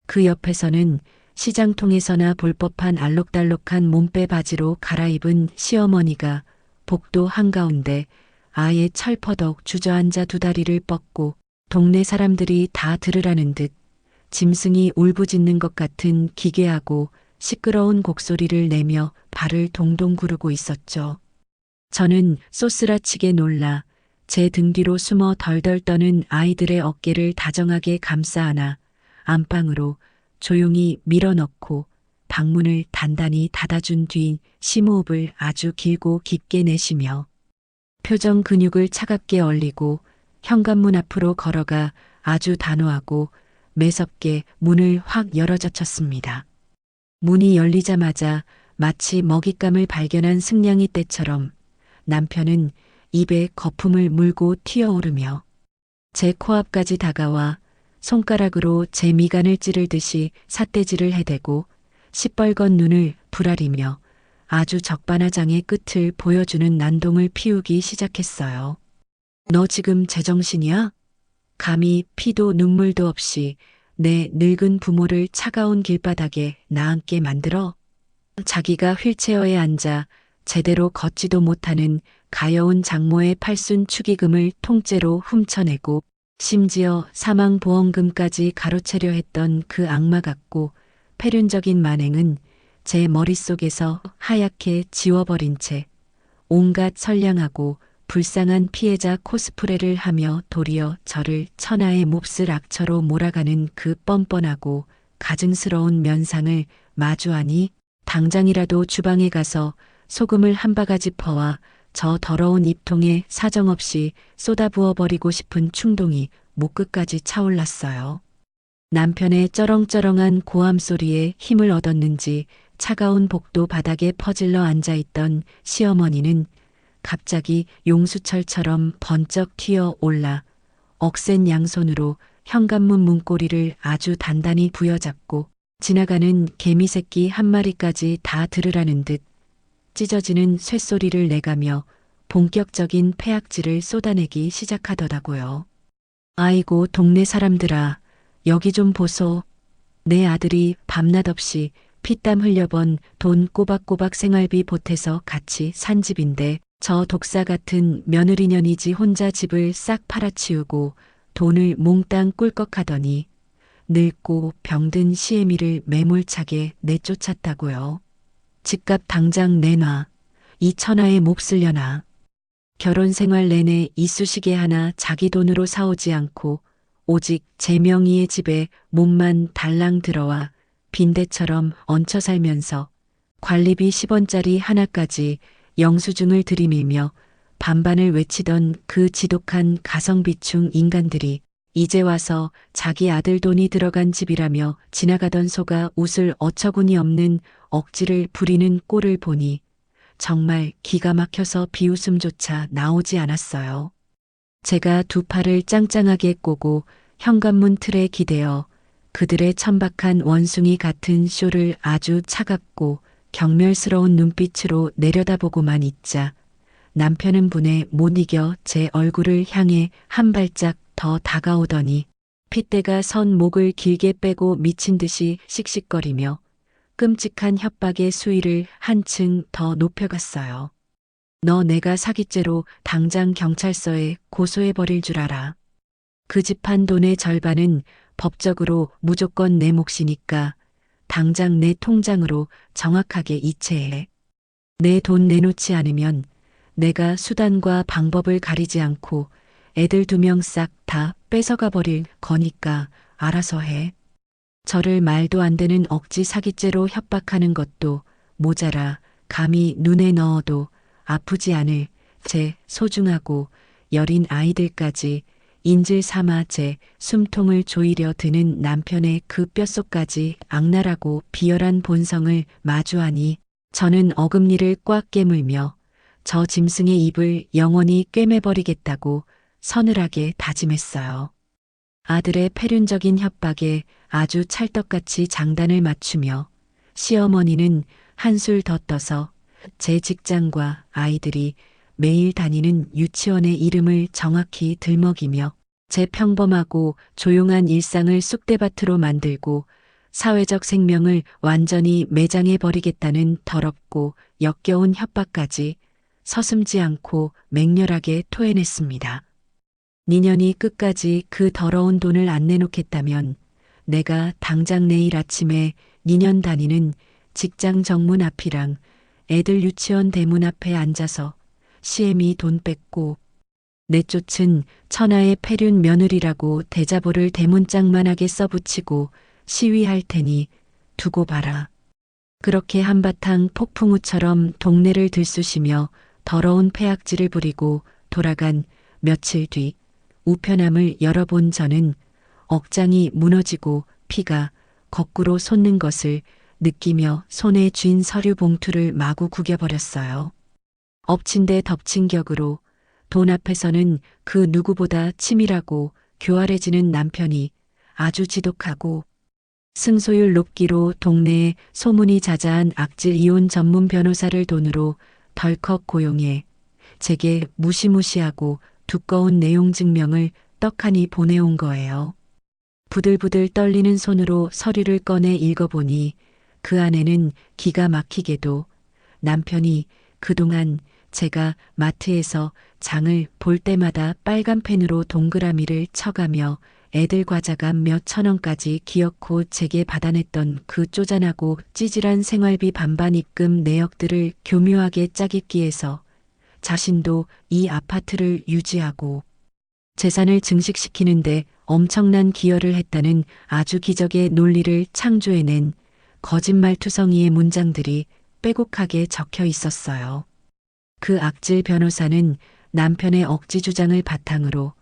Speaker 1: 그 옆에서는 시장통에서나 볼 법한 알록달록한 몸빼 바지로 갈아입은 시어머니가 복도 한가운데 아예 철퍼덕 주저앉아 두 다리를 뻗고 동네 사람들이 다 들으라는 듯 짐승이 울부짖는 것 같은 기괴하고 시끄러운 곡소리를 내며 발을 동동 구르고 있었죠. 저는 쏘스라치게 놀라 제 등 뒤로 숨어 덜덜 떠는 아이들의 어깨를 다정하게 감싸 안아 안방으로 조용히 밀어넣고 방문을 단단히 닫아준 뒤 심호흡을 아주 길고 깊게 내쉬며 표정 근육을 차갑게 얼리고 현관문 앞으로 걸어가 아주 단호하고 매섭게 문을 확 열어젖혔습니다. 문이 열리자마자 마치 먹잇감을 발견한 승냥이 떼처럼 남편은 입에 거품을 물고 튀어오르며 제 코앞까지 다가와 손가락으로 제 미간을 찌르듯이 삿대질을 해대고 시뻘건 눈을 부라리며 아주 적반하장의 끝을 보여주는 난동을 피우기 시작했어요. 너 지금 제정신이야? 감히 피도 눈물도 없이 내 늙은 부모를 차가운 길바닥에 나앉게 만들어? 자기가 휠체어에 앉아 제대로 걷지도 못하는 가여운 장모의 팔순 축의금을 통째로 훔쳐내고 심지어 사망보험금까지 가로채려 했던 그 악마 같고 패륜적인 만행은 제 머릿속에서 하얗게 지워버린 채 온갖 선량하고 불쌍한 피해자 코스프레를 하며 도리어 저를 천하의 몹쓸 악처로 몰아가는 그 뻔뻔하고 가증스러운 면상을 마주하니 당장이라도 주방에 가서 소금을 한 바가지 퍼와 저 더러운 입통에 사정없이 쏟아부어버리고 싶은 충동이 목끝까지 차올랐어요. 남편의 쩌렁쩌렁한 고함 소리에 힘을 얻었는지 차가운 복도 바닥에 퍼질러 앉아있던 시어머니는 갑자기 용수철처럼 번쩍 튀어 올라 억센 양손으로 현관문 문고리를 아주 단단히 부여잡고 지나가는 개미 새끼 한 마리까지 다 들으라는 듯 찢어지는 쇳소리를 내가며 본격적인 패악질을 쏟아내기 시작하더라고요. 아이고 동네 사람들아 여기 좀 보소. 내 아들이 밤낮 없이 피땀 흘려번 돈 꼬박꼬박 생활비 보태서 같이 산 집인데 저 독사 같은 며느리년이지 혼자 집을 싹 팔아치우고 돈을 몽땅 꿀꺽하더니 늙고 병든 시애미를 매몰차게 내쫓았다고요. 집값 당장 내놔. 이 천하의 몹쓸려나. 결혼 생활 내내 이쑤시개 하나 자기 돈으로 사오지 않고 오직 제 명의의 집에 몸만 달랑 들어와 빈대처럼 얹혀 살면서 관리비 10원짜리 하나까지 영수증을 들이밀며 반반을 외치던 그 지독한 가성비충 인간들이 이제 와서 자기 아들 돈이 들어간 집이라며 지나가던 소가 웃을 어처구니 없는 억지를 부리는 꼴을 보니 정말 기가 막혀서 비웃음조차 나오지 않았어요. 제가 두 팔을 짱짱하게 꼬고 현관문 틀에 기대어 그들의 천박한 원숭이 같은 쇼를 아주 차갑고 경멸스러운 눈빛으로 내려다보고만 있자 남편은 분에 못 이겨 제 얼굴을 향해 한 발짝 더 다가오더니 핏대가 선 목을 길게 빼고 미친 듯이 씩씩거리며 끔찍한 협박의 수위를 한층 더 높여갔어요. 너 내가 사기죄로 당장 경찰서에 고소해버릴 줄 알아. 그 집 한 돈의 절반은 법적으로 무조건 내 몫이니까 당장 내 통장으로 정확하게 이체해. 내 돈 내놓지 않으면 내가 수단과 방법을 가리지 않고 애들 2명 싹 다 뺏어가 버릴 거니까 알아서 해. 저를 말도 안 되는 억지 사기죄로 협박하는 것도 모자라 감히 눈에 넣어도 아프지 않을 제 소중하고 여린 아이들까지 인질 삼아 제 숨통을 조이려 드는 남편의 그 뼛속까지 악랄하고 비열한 본성을 마주하니 저는 어금니를 꽉 깨물며 저 짐승의 입을 영원히 꿰매버리겠다고 서늘하게 다짐했어요. 아들의 패륜적인 협박에 아주 찰떡같이 장단을 맞추며 시어머니는 한술 더 떠서 제 직장과 아이들이 매일 다니는 유치원의 이름을 정확히 들먹이며 제 평범하고 조용한 일상을 쑥대밭으로 만들고 사회적 생명을 완전히 매장해 버리겠다는 더럽고 역겨운 협박까지 서슴지 않고 맹렬하게 토해냈습니다. 니년이 끝까지 그 더러운 돈을 안 내놓겠다면 내가 당장 내일 아침에 니년 다니는 직장 정문 앞이랑 애들 유치원 대문 앞에 앉아서 시애미 돈 뺏고 내쫓은 천하의 패륜 며느리라고 대자보를 대문짝만하게 써붙이고 시위할 테니 두고 봐라. 그렇게 한바탕 폭풍우처럼 동네를 들쑤시며 더러운 패악질을 부리고 돌아간 며칠 뒤 우편함을 열어본 저는 억장이 무너지고 피가 거꾸로 솟는 것을 느끼며 손에 쥔 서류 봉투를 마구 구겨버렸어요. 엎친 데 덮친 격으로 돈 앞에서는 그 누구보다 치밀하고 교활해지는 남편이 아주 지독하고 승소율 높기로 동네에 소문이 자자한 악질 이혼 전문 변호사를 돈으로 덜컥 고용해 제게 무시무시하고 두꺼운 내용 증명을 떡하니 보내온 거예요. 부들부들 떨리는 손으로 서류를 꺼내 읽어보니 그 안에는 기가 막히게도 남편이 그동안 제가 마트에서 장을 볼 때마다 빨간 펜으로 동그라미를 쳐가며 애들 과자값 몇 천 원까지 기어코 제게 받아냈던 그 쪼잔하고 찌질한 생활비 반반 입금 내역들을 교묘하게 짜깁기해서 자신도 이 아파트를 유지하고 재산을 증식시키는데 엄청난 기여를 했다는 아주 기적의 논리를 창조해낸 거짓말투성이의 문장들이 빼곡하게 적혀 있었어요. 그 악질 변호사는 남편의 억지 주장을 바탕으로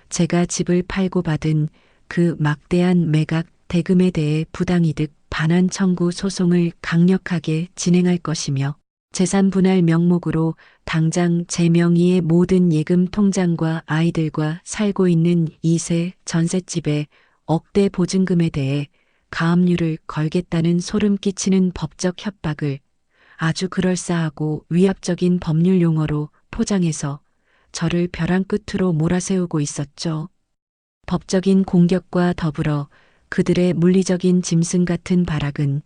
Speaker 1: 제가 집을 팔고 받은 그 막대한 매각 대금에 대해 부당이득 반환 청구 소송을 강력하게 진행할 것이며 재산 분할 명목으로 당장 제 명의의 모든 예금 통장과 아이들과 살고 있는 2세 전셋집의 억대 보증금에 대해 가압류를 걸겠다는 소름 끼치는 법적 협박을 아주 그럴싸하고 위압적인 법률 용어로 포장해서 저를 벼랑 끝으로 몰아세우고 있었죠. 법적인 공격과 더불어 그들의 물리적인 짐승 같은 발악은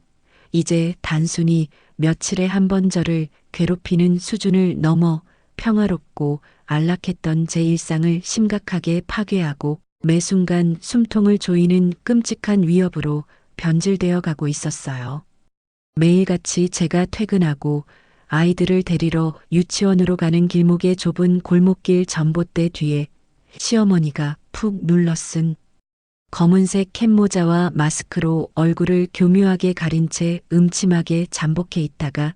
Speaker 1: 이제 단순히 며칠에 한 번 저를 괴롭히는 수준을 넘어 평화롭고 안락했던 제 일상을 심각하게 파괴하고 매 순간 숨통을 조이는 끔찍한 위협으로 변질되어 가고 있었어요. 매일같이 제가 퇴근하고 아이들을 데리러 유치원으로 가는 길목의 좁은 골목길 전봇대 뒤에 시어머니가 푹 눌러쓴 검은색 캡모자와 마스크로 얼굴을 교묘하게 가린 채 음침하게 잠복해 있다가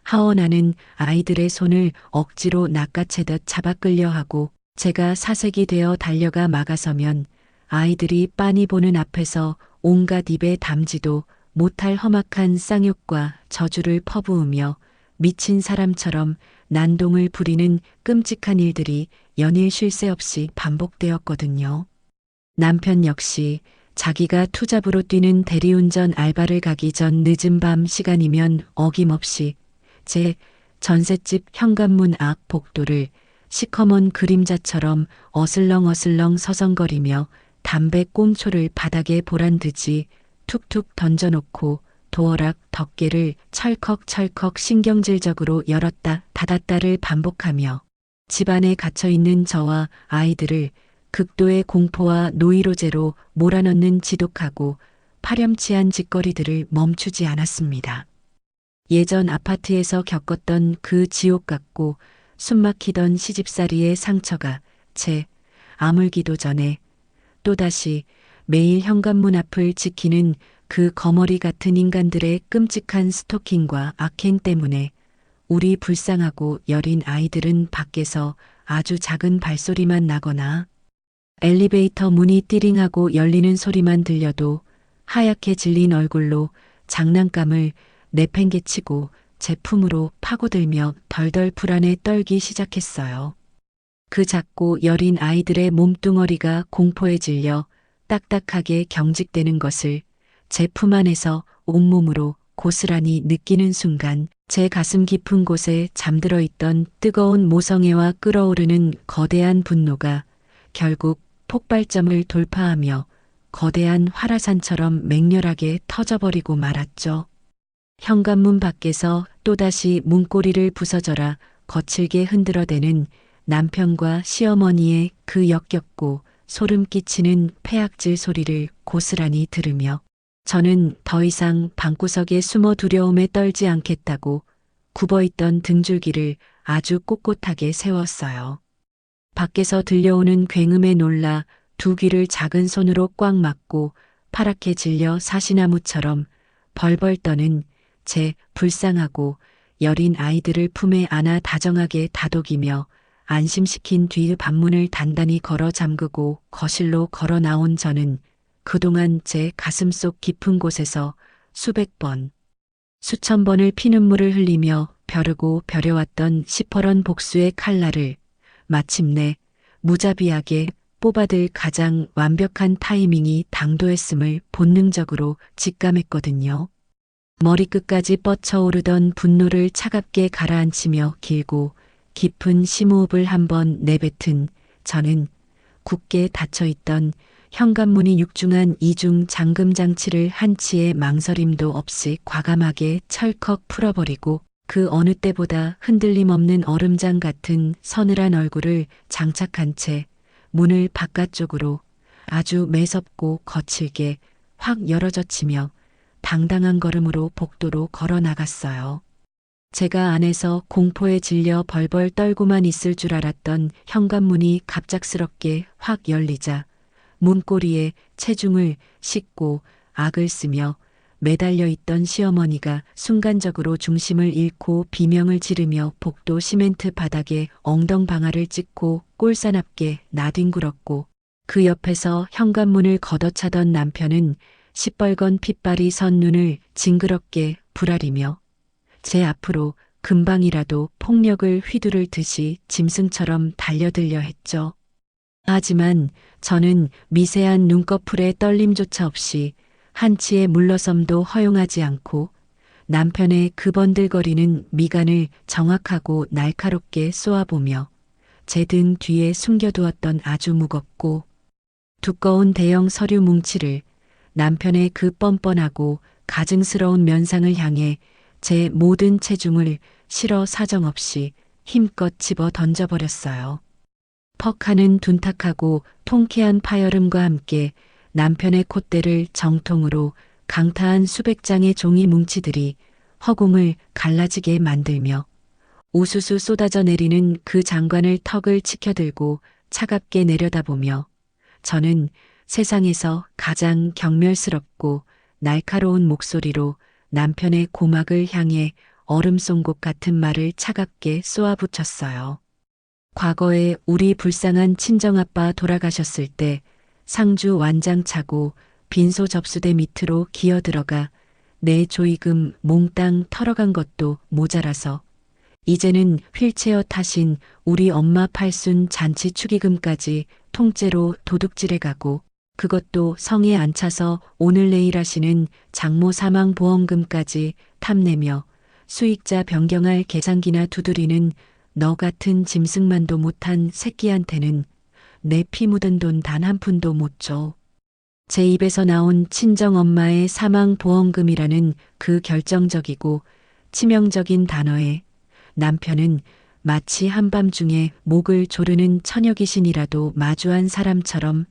Speaker 1: 하원하는 아이들의 손을 억지로 낚아채듯 잡아 끌려 하고 제가 사색이 되어 달려가 막아서면 아이들이 빤히 보는 앞에서 온갖 입에 담지도 못할 험악한 쌍욕과 저주를 퍼부으며 미친 사람처럼 난동을 부리는 끔찍한 일들이 연일 쉴 새 없이 반복되었거든요. 남편 역시 자기가 투잡으로 뛰는 대리운전 알바를 가기 전 늦은 밤 시간이면 어김없이 제 전셋집 현관문 앞 복도를 시커먼 그림자처럼 어슬렁어슬렁 서성거리며 담배 꽁초를 바닥에 보란듯이 툭툭 던져놓고 도어락 덮개를 철컥철컥 신경질적으로 열었다 닫았다를 반복하며 집안에 갇혀있는 저와 아이들을 극도의 공포와 노이로제로 몰아넣는 지독하고 파렴치한 짓거리들을 멈추지 않았습니다. 예전 아파트에서 겪었던 그 지옥 같고 숨막히던 시집살이의 상처가 채 아물기도 전에 또다시 매일 현관문 앞을 지키는 그 거머리 같은 인간들의 끔찍한 스토킹과 악행 때문에 우리 불쌍하고 여린 아이들은 밖에서 아주 작은 발소리만 나거나 엘리베이터 문이 띠링하고 열리는 소리만 들려도 하얗게 질린 얼굴로 장난감을 내팽개치고 제품으로 파고들며 덜덜 불안에 떨기 시작했어요. 그 작고 여린 아이들의 몸뚱어리가 공포에 질려 딱딱하게 경직되는 것을 제 품 안에서 온몸으로 고스란히 느끼는 순간 제 가슴 깊은 곳에 잠들어 있던 뜨거운 모성애와 끓어오르는 거대한 분노가 결국 폭발점을 돌파하며 거대한 활화산처럼 맹렬하게 터져버리고 말았죠. 현관문 밖에서 또다시 문고리를 부서져라 거칠게 흔들어대는 남편과 시어머니의 그 역겹고 소름 끼치는 폐악질 소리를 고스란히 들으며 저는 더 이상 방구석에 숨어 두려움에 떨지 않겠다고 굽어있던 등줄기를 아주 꼿꼿하게 세웠어요. 밖에서 들려오는 굉음에 놀라 두 귀를 작은 손으로 꽉 막고 파랗게 질려 사시나무처럼 벌벌 떠는 제 불쌍하고 여린 아이들을 품에 안아 다정하게 다독이며 안심시킨 뒤 방문을 단단히 걸어 잠그고 거실로 걸어 나온 저는 그동안 제 가슴속 깊은 곳에서 수백 번, 수천 번을 피눈물을 흘리며 벼르고 벼려왔던 시퍼런 복수의 칼날을 마침내 무자비하게 뽑아들 가장 완벽한 타이밍이 당도했음을 본능적으로 직감했거든요. 머리끝까지 뻗쳐오르던 분노를 차갑게 가라앉히며 길고 깊은 심호흡을 한번 내뱉은 저는 굳게 닫혀있던 현관문이 육중한 이중 잠금 장치를 한치의 망설임도 없이 과감하게 철컥 풀어버리고 그 어느 때보다 흔들림 없는 얼음장 같은 서늘한 얼굴을 장착한 채 문을 바깥쪽으로 아주 매섭고 거칠게 확 열어젖히며 당당한 걸음으로 복도로 걸어 나갔어요. 제가 안에서 공포에 질려 벌벌 떨고만 있을 줄 알았던 현관문이 갑작스럽게 확 열리자 문고리에 체중을 싣고 악을 쓰며 매달려 있던 시어머니가 순간적으로 중심을 잃고 비명을 지르며 복도 시멘트 바닥에 엉덩방아를 찍고 꼴사납게 나뒹굴었고 그 옆에서 현관문을 걷어차던 남편은 시뻘건 핏발이 선 눈을 징그럽게 부라리며 제 앞으로 금방이라도 폭력을 휘두를 듯이 짐승처럼 달려들려 했죠. 하지만 저는 미세한 눈꺼풀의 떨림조차 없이 한치의 물러섬도 허용하지 않고 남편의 그 번들거리는 미간을 정확하고 날카롭게 쏘아보며 제 등 뒤에 숨겨두었던 아주 무겁고 두꺼운 대형 서류 뭉치를 남편의 그 뻔뻔하고 가증스러운 면상을 향해 제 모든 체중을 실어 사정없이 힘껏 집어 던져버렸어요. 퍽하는 둔탁하고 통쾌한 파열음과 함께 남편의 콧대를 정통으로 강타한 수백 장의 종이 뭉치들이 허공을 갈라지게 만들며 우수수 쏟아져 내리는 그 장관을 턱을 치켜들고 차갑게 내려다보며 저는 세상에서 가장 경멸스럽고 날카로운 목소리로 남편의 고막을 향해 얼음송곳 같은 말을 차갑게 쏘아붙였어요. 과거에 우리 불쌍한 친정아빠 돌아가셨을 때 상주 완장 차고 빈소 접수대 밑으로 기어들어가 내 조이금 몽땅 털어간 것도 모자라서 이제는 휠체어 타신 우리 엄마 팔순 잔치 축의금까지 통째로 도둑질해가고 그것도 성에 안 차서 오늘 내일 하시는 장모 사망 보험금까지 탐내며 수익자 변경할 계산기나 두드리는 너 같은 짐승만도 못한 새끼한테는 내 피 묻은 돈 단 한 푼도 못 줘. 제 입에서 나온 친정엄마의 사망보험금이라는 그 결정적이고 치명적인 단어에 남편은 마치 한밤중에 목을 조르는 처녀귀신이라도 마주한 사람처럼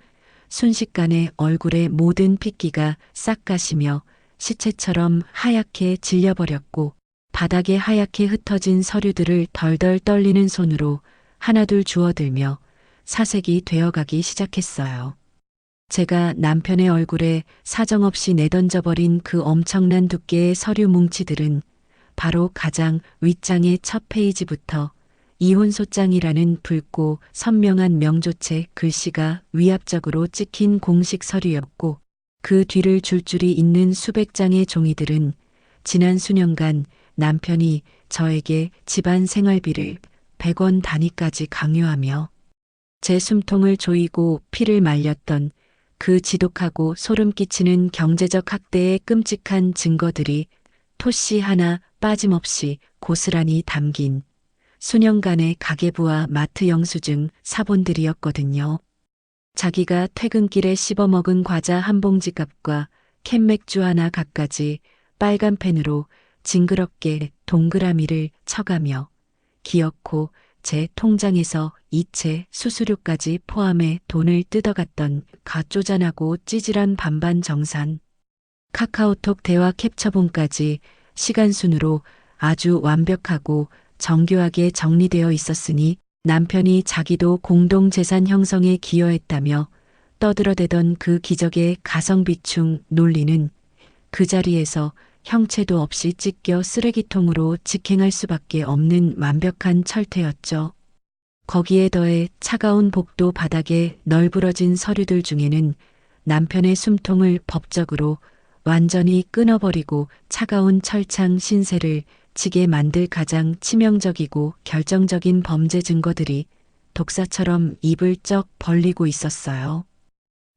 Speaker 1: 순식간에 얼굴의 모든 핏기가 싹 가시며 시체처럼 하얗게 질려버렸고 바닥에 하얗게 흩어진 서류들을 덜덜 떨리는 손으로 하나둘 주워들며 사색이 되어가기 시작했어요. 제가 남편의 얼굴에 사정없이 내던져버린 그 엄청난 두께의 서류 뭉치들은 바로 가장 윗장의 첫 페이지부터 이혼소장이라는 붉고 선명한 명조체 글씨가 위압적으로 찍힌 공식 서류였고 그 뒤를 줄줄이 잇는 수백 장의 종이들은 지난 수년간 남편이 저에게 집안 생활비를 100원 단위까지 강요하며 제 숨통을 조이고 피를 말렸던 그 지독하고 소름 끼치는 경제적 학대의 끔찍한 증거들이 토씨 하나 빠짐없이 고스란히 담긴 수년간의 가계부와 마트 영수증 사본들이었거든요. 자기가 퇴근길에 씹어먹은 과자 한 봉지 값과 캔맥주 하나 값까지 빨간 펜으로 징그럽게 동그라미를 쳐가며 기어코 제 통장에서 이체 수수료까지 포함해 돈을 뜯어갔던 가쪼잔하고 찌질한 반반 정산. 카카오톡 대화 캡처본까지 시간순으로 아주 완벽하고 정교하게 정리되어 있었으니 남편이 자기도 공동재산 형성에 기여했다며 떠들어대던 그 기적의 가성비충 논리는 그 자리에서 형체도 없이 찢겨 쓰레기통으로 직행할 수밖에 없는 완벽한 철퇴였죠. 거기에 더해 차가운 복도 바닥에 널브러진 서류들 중에는 남편의 숨통을 법적으로 완전히 끊어버리고 차가운 철창 신세를 지게 만들 가장 치명적이고 결정적인 범죄 증거들이 독사처럼 입을 쩍 벌리고 있었어요.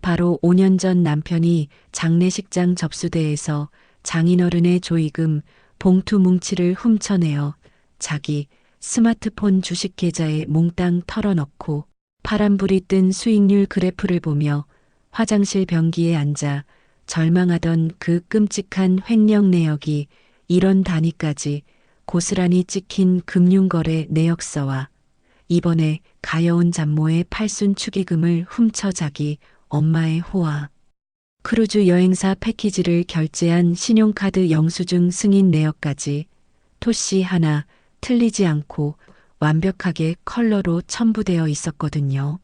Speaker 1: 바로 5년 전 남편이 장례식장 접수대에서 장인어른의 조의금 봉투 뭉치를 훔쳐내어 자기 스마트폰 주식 계좌에 몽땅 털어넣고 파란불이 뜬 수익률 그래프를 보며 화장실 변기에 앉아 절망하던 그 끔찍한 횡령 내역이 이런 단위까지 고스란히 찍힌 금융거래 내역서와 이번에 가여운 잡모의 팔순 축의금을 훔쳐 자기 엄마의 호화, 크루즈 여행사 패키지를 결제한 신용카드 영수증 승인 내역까지 토씨 하나 틀리지 않고 완벽하게 컬러로 첨부되어 있었거든요.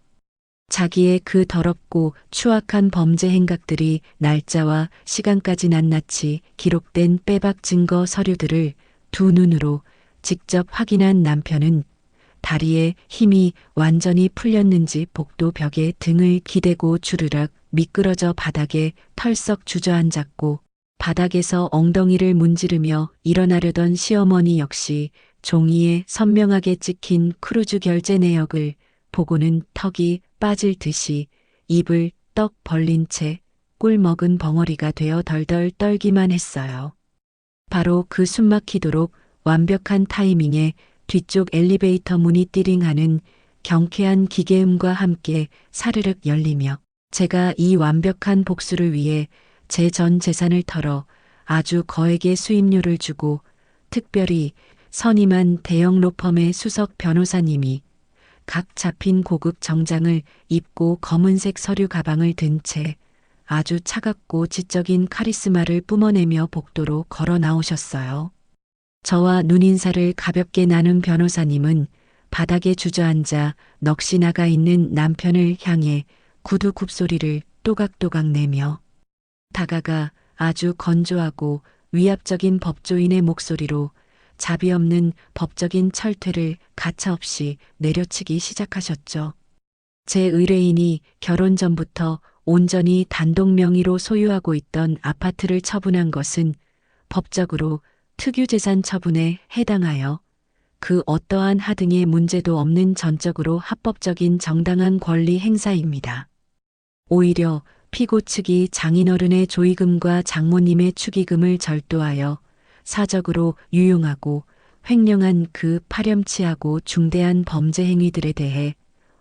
Speaker 1: 자기의 그 더럽고 추악한 범죄 행각들이 날짜와 시간까지 낱낱이 기록된 빼박 증거 서류들을 두 눈으로 직접 확인한 남편은 다리에 힘이 완전히 풀렸는지 복도 벽에 등을 기대고 주르륵 미끄러져 바닥에 털썩 주저앉았고 바닥에서 엉덩이를 문지르며 일어나려던 시어머니 역시 종이에 선명하게 찍힌 크루즈 결제 내역을 보고는 턱이 빠질 듯이 입을 떡 벌린 채 꿀 먹은 벙어리가 되어 덜덜 떨기만 했어요. 바로 그 숨막히도록 완벽한 타이밍에 뒤쪽 엘리베이터 문이 띠링하는 경쾌한 기계음과 함께 사르륵 열리며 제가 이 완벽한 복수를 위해 제 전 재산을 털어 아주 거액의 수임료를 주고 특별히 선임한 대형 로펌의 수석 변호사님이 각 잡힌 고급 정장을 입고 검은색 서류 가방을 든 채 아주 차갑고 지적인 카리스마를 뿜어내며 복도로 걸어 나오셨어요. 저와 눈인사를 가볍게 나눈 변호사님은 바닥에 주저앉아 넋이 나가 있는 남편을 향해 구두 굽소리를 또각또각 내며 다가가 아주 건조하고 위압적인 법조인의 목소리로 자비 없는 법적인 철퇴를 가차없이 내려치기 시작하셨죠. 제 의뢰인이 결혼 전부터 온전히 단독 명의로 소유하고 있던 아파트를 처분한 것은 법적으로 특유재산 처분에 해당하여 그 어떠한 하등의 문제도 없는 전적으로 합법적인 정당한 권리 행사입니다. 오히려 피고 측이 장인어른의 조의금과 장모님의 축의금을 절도하여 사적으로 유용하고 횡령한 그 파렴치하고 중대한 범죄 행위들에 대해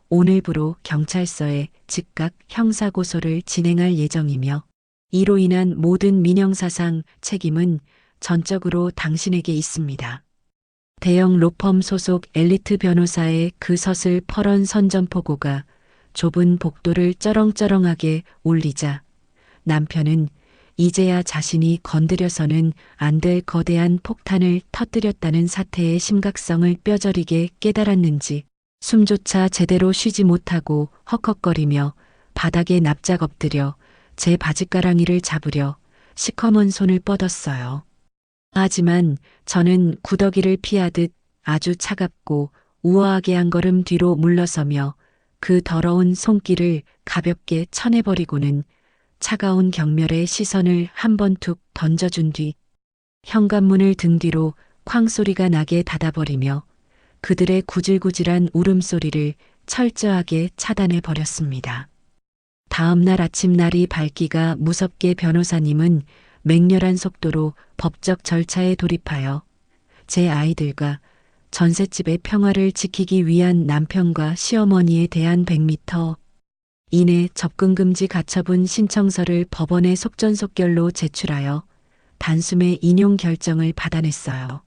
Speaker 1: 오늘부로 경찰서에 즉각 형사고소를 진행할 예정이며 이로 인한 모든 민형사상 책임은 전적으로 당신에게 있습니다. 대형 로펌 소속 엘리트 변호사의 그 서슬 퍼런 선전포고가 좁은 복도를 쩌렁쩌렁하게 울리자 남편은 이제야 자신이 건드려서는 안 될 거대한 폭탄을 터뜨렸다는 사태의 심각성을 뼈저리게 깨달았는지 숨조차 제대로 쉬지 못하고 헉헉거리며 바닥에 납작 엎드려 제 바짓가랑이를 잡으려 시커먼 손을 뻗었어요. 하지만 저는 구더기를 피하듯 아주 차갑고 우아하게 한 걸음 뒤로 물러서며 그 더러운 손길을 가볍게 쳐내버리고는 차가운 경멸의 시선을 한 번 툭 던져준 뒤 현관문을 등 뒤로 쾅 소리가 나게 닫아버리며 그들의 구질구질한 울음소리를 철저하게 차단해 버렸습니다. 다음 날 아침 날이 밝기가 무섭게 변호사님은 맹렬한 속도로 법적 절차에 돌입하여 제 아이들과 전셋집의 평화를 지키기 위한 남편과 시어머니에 대한 100m 이내 접근금지 가처분 신청서를 법원에 속전속결로 제출하여 단숨에 인용 결정을 받아냈어요.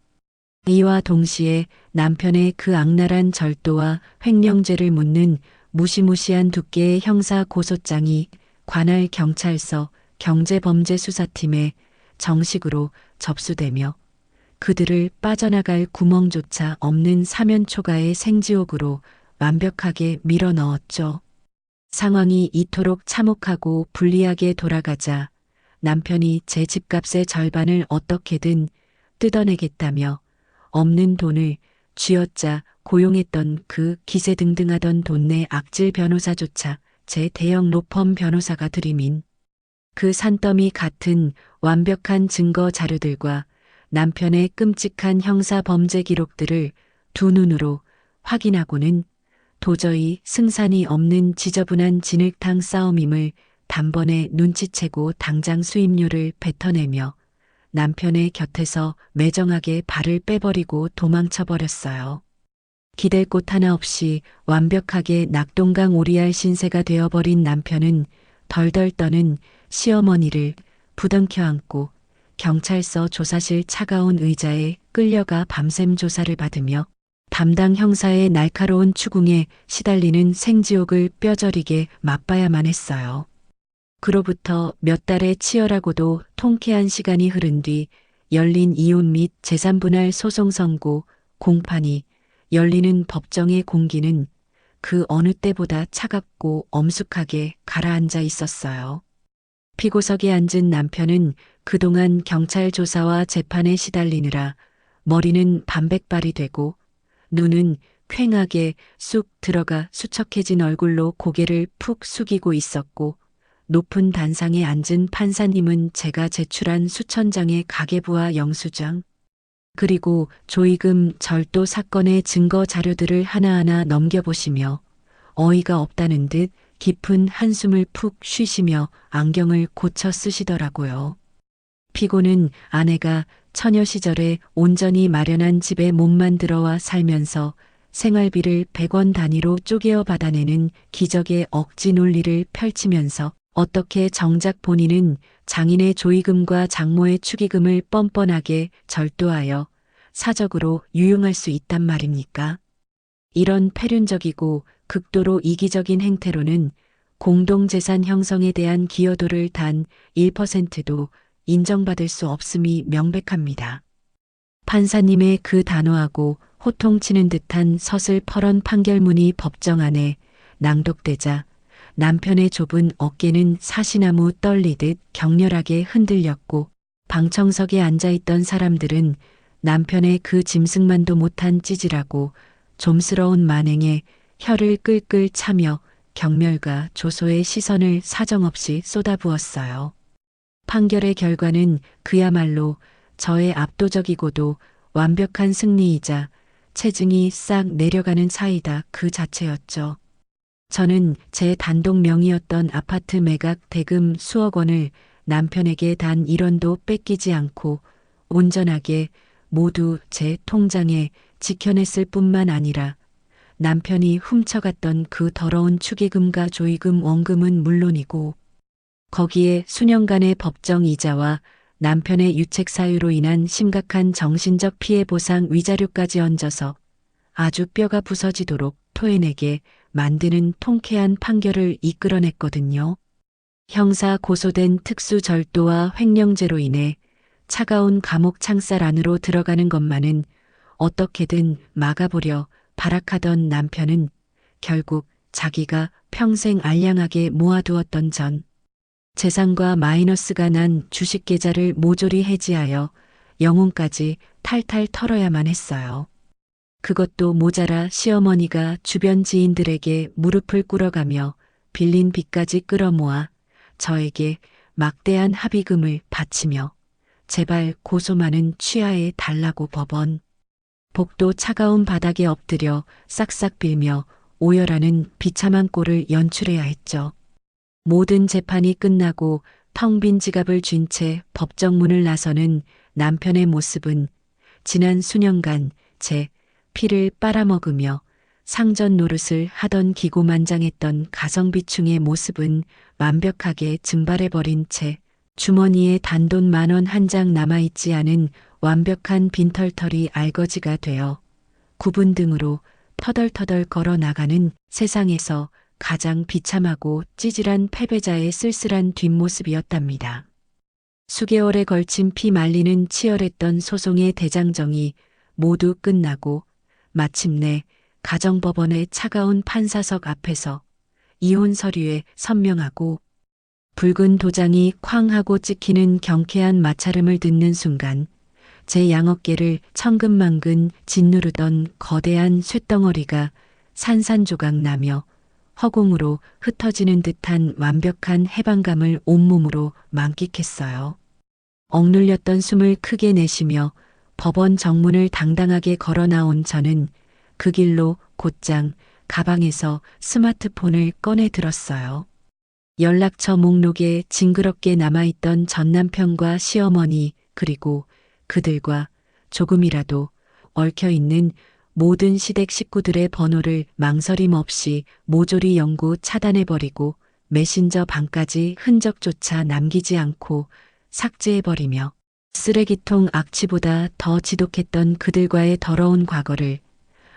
Speaker 1: 이와 동시에 남편의 그 악랄한 절도와 횡령죄를 묻는 무시무시한 두께의 형사 고소장이 관할 경찰서 경제범죄수사팀에 정식으로 접수되며 그들을 빠져나갈 구멍조차 없는 사면 초가의 생지옥으로 완벽하게 밀어넣었죠. 상황이 이토록 참혹하고 불리하게 돌아가자 남편이 제 집값의 절반을 어떻게든 뜯어내겠다며 없는 돈을 쥐어짜 고용했던 그 기세등등하던 돈내 악질 변호사조차 제 대형 로펌 변호사가 들이민 그 산더미 같은 완벽한 증거 자료들과 남편의 끔찍한 형사 범죄 기록들을 두 눈으로 확인하고는 도저히 승산이 없는 지저분한 진흙탕 싸움임을 단번에 눈치채고 당장 수임료를 뱉어내며 남편의 곁에서 매정하게 발을 빼버리고 도망쳐버렸어요. 기댈 곳 하나 없이 완벽하게 낙동강 오리알 신세가 되어버린 남편은 덜덜 떠는 시어머니를 부둥켜 안고 경찰서 조사실 차가운 의자에 끌려가 밤샘 조사를 받으며 담당 형사의 날카로운 추궁에 시달리는 생지옥을 뼈저리게 맛봐야만 했어요. 그로부터 몇 달의 치열하고도 통쾌한 시간이 흐른 뒤 열린 이혼 및 재산분할 소송 선고, 공판이 열리는 법정의 공기는 그 어느 때보다 차갑고 엄숙하게 가라앉아 있었어요. 피고석에 앉은 남편은 그동안 경찰 조사와 재판에 시달리느라 머리는 반백발이 되고 눈은 퀭하게 쑥 들어가 수척해진 얼굴로 고개를 푹 숙이고 있었고 높은 단상에 앉은 판사님은 제가 제출한 수천 장의 가계부와 영수증 그리고 조이금 절도 사건의 증거 자료들을 하나하나 넘겨보시며 어이가 없다는 듯 깊은 한숨을 푹 쉬시며 안경을 고쳐 쓰시더라고요. 피고는 아내가 처녀 시절에 온전히 마련한 집에 몸만 들어와 살면서 생활비를 100원 단위로 쪼개어 받아내는 기적의 억지 논리를 펼치면서 어떻게 정작 본인은 장인의 조의금과 장모의 축의금을 뻔뻔하게 절도하여 사적으로 유용할 수 있단 말입니까? 이런 패륜적이고 극도로 이기적인 행태로는 공동재산 형성에 대한 기여도를 단 1%도 인정받을 수 없음이 명백합니다. 판사님의 그 단호하고 호통치는 듯한 서슬퍼런 판결문이 법정 안에 낭독되자 남편의 좁은 어깨는 사시나무 떨리듯 격렬하게 흔들렸고 방청석에 앉아있던 사람들은 남편의 그 짐승만도 못한 찌질하고 좀스러운 만행에 혀를 끌끌 차며 경멸과 조소의 시선을 사정없이 쏟아부었어요. 판결의 결과는 그야말로 저의 압도적이고도 완벽한 승리이자 체증이 싹 내려가는 사이다 그 자체였죠. 저는 제 단독 명의였던 아파트 매각 대금 수억 원을 남편에게 단 1원도 뺏기지 않고 온전하게 모두 제 통장에 지켜냈을 뿐만 아니라 남편이 훔쳐갔던 그 더러운 축의금과 조의금 원금은 물론이고 거기에 수년간의 법정 이자와 남편의 유책 사유로 인한 심각한 정신적 피해 보상 위자료까지 얹어서 아주 뼈가 부서지도록 토해내게 만드는 통쾌한 판결을 이끌어냈거든요. 형사 고소된 특수절도와 횡령죄로 인해 차가운 감옥 창살 안으로 들어가는 것만은 어떻게든 막아보려 발악하던 남편은 결국 자기가 평생 알량하게 모아두었던 전 재산과 마이너스가 난 주식 계좌를 모조리 해지하여 영혼까지 탈탈 털어야만 했어요. 그것도 모자라 시어머니가 주변 지인들에게 무릎을 꿇어가며 빌린 빚까지 끌어모아 저에게 막대한 합의금을 바치며 제발 고소만은 취하해 달라고 법원. 복도 차가운 바닥에 엎드려 싹싹 빌며 오열하는 비참한 꼴을 연출해야 했죠. 모든 재판이 끝나고 텅 빈 지갑을 쥔 채 법정 문을 나서는 남편의 모습은 지난 수년간 제 피를 빨아먹으며 상전 노릇을 하던 기고만장했던 가성비충의 모습은 완벽하게 증발해버린 채 주머니에 단돈 10,000원 한 장 남아있지 않은 완벽한 빈털털이 알거지가 되어 구분 등으로 터덜터덜 걸어 나가는 세상에서 가장 비참하고 찌질한 패배자의 쓸쓸한 뒷모습이었답니다. 수개월에 걸친 피 말리는 치열했던 소송의 대장정이 모두 끝나고 마침내 가정법원의 차가운 판사석 앞에서 이혼 서류에 선명하고 붉은 도장이 쾅 하고 찍히는 경쾌한 마찰음을 듣는 순간 제 양어깨를 천근만근 짓누르던 거대한 쇳덩어리가 산산조각 나며 허공으로 흩어지는 듯한 완벽한 해방감을 온몸으로 만끽했어요. 억눌렸던 숨을 크게 내쉬며 법원 정문을 당당하게 걸어 나온 저는 그 길로 곧장 가방에서 스마트폰을 꺼내 들었어요. 연락처 목록에 징그럽게 남아있던 전남편과 시어머니 그리고 그들과 조금이라도 얽혀있는 모든 시댁 식구들의 번호를 망설임 없이 모조리 영구 차단해버리고 메신저 방까지 흔적조차 남기지 않고 삭제해버리며 쓰레기통 악취보다 더 지독했던 그들과의 더러운 과거를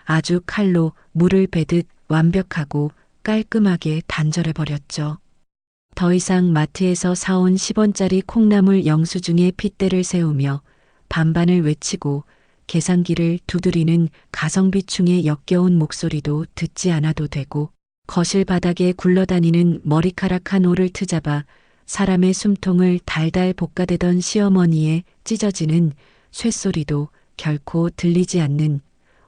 Speaker 1: 아주 칼로 물을 베듯 완벽하고 깔끔하게 단절해버렸죠. 더 이상 마트에서 사온 10원짜리 콩나물 영수증에 핏대를 세우며 반반을 외치고 계산기를 두드리는 가성비충의 역겨운 목소리도 듣지 않아도 되고 거실 바닥에 굴러다니는 머리카락 한 올을 트잡아 사람의 숨통을 달달 볶아대던 시어머니의 찢어지는 쇳소리도 결코 들리지 않는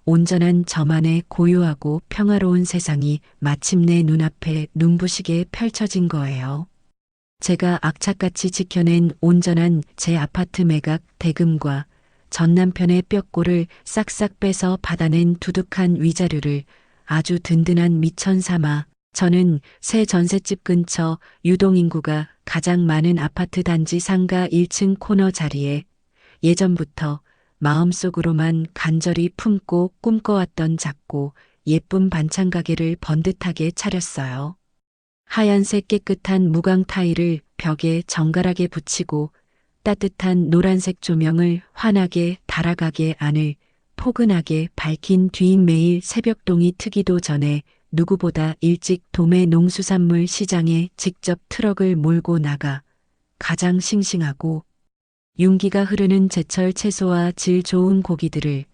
Speaker 1: 온전한 저만의 고요하고 평화로운 세상이 마침내 눈앞에 눈부시게 펼쳐진 거예요. 제가 악착같이 지켜낸 온전한 제 아파트 매각 대금과 전 남편의 뼈골을 싹싹 빼서 받아낸 두둑한 위자료를 아주 든든한 미천 삼아 저는 새 전셋집 근처 유동인구가 가장 많은 아파트 단지 상가 1층 코너 자리에 예전부터 마음속으로만 간절히 품고 꿈꿔왔던 작고 예쁜 반찬 가게를 번듯하게 차렸어요. 하얀색 깨끗한 무광 타일을 벽에 정갈하게 붙이고 따뜻한 노란색 조명을 환하게 달아가게 안을 포근하게 밝힌 뒤 매일 새벽동이 트기도 전에 누구보다 일찍 도매 농수산물 시장에 직접 트럭을 몰고 나가 가장 싱싱하고 윤기가 흐르는 제철 채소와 질 좋은 고기들을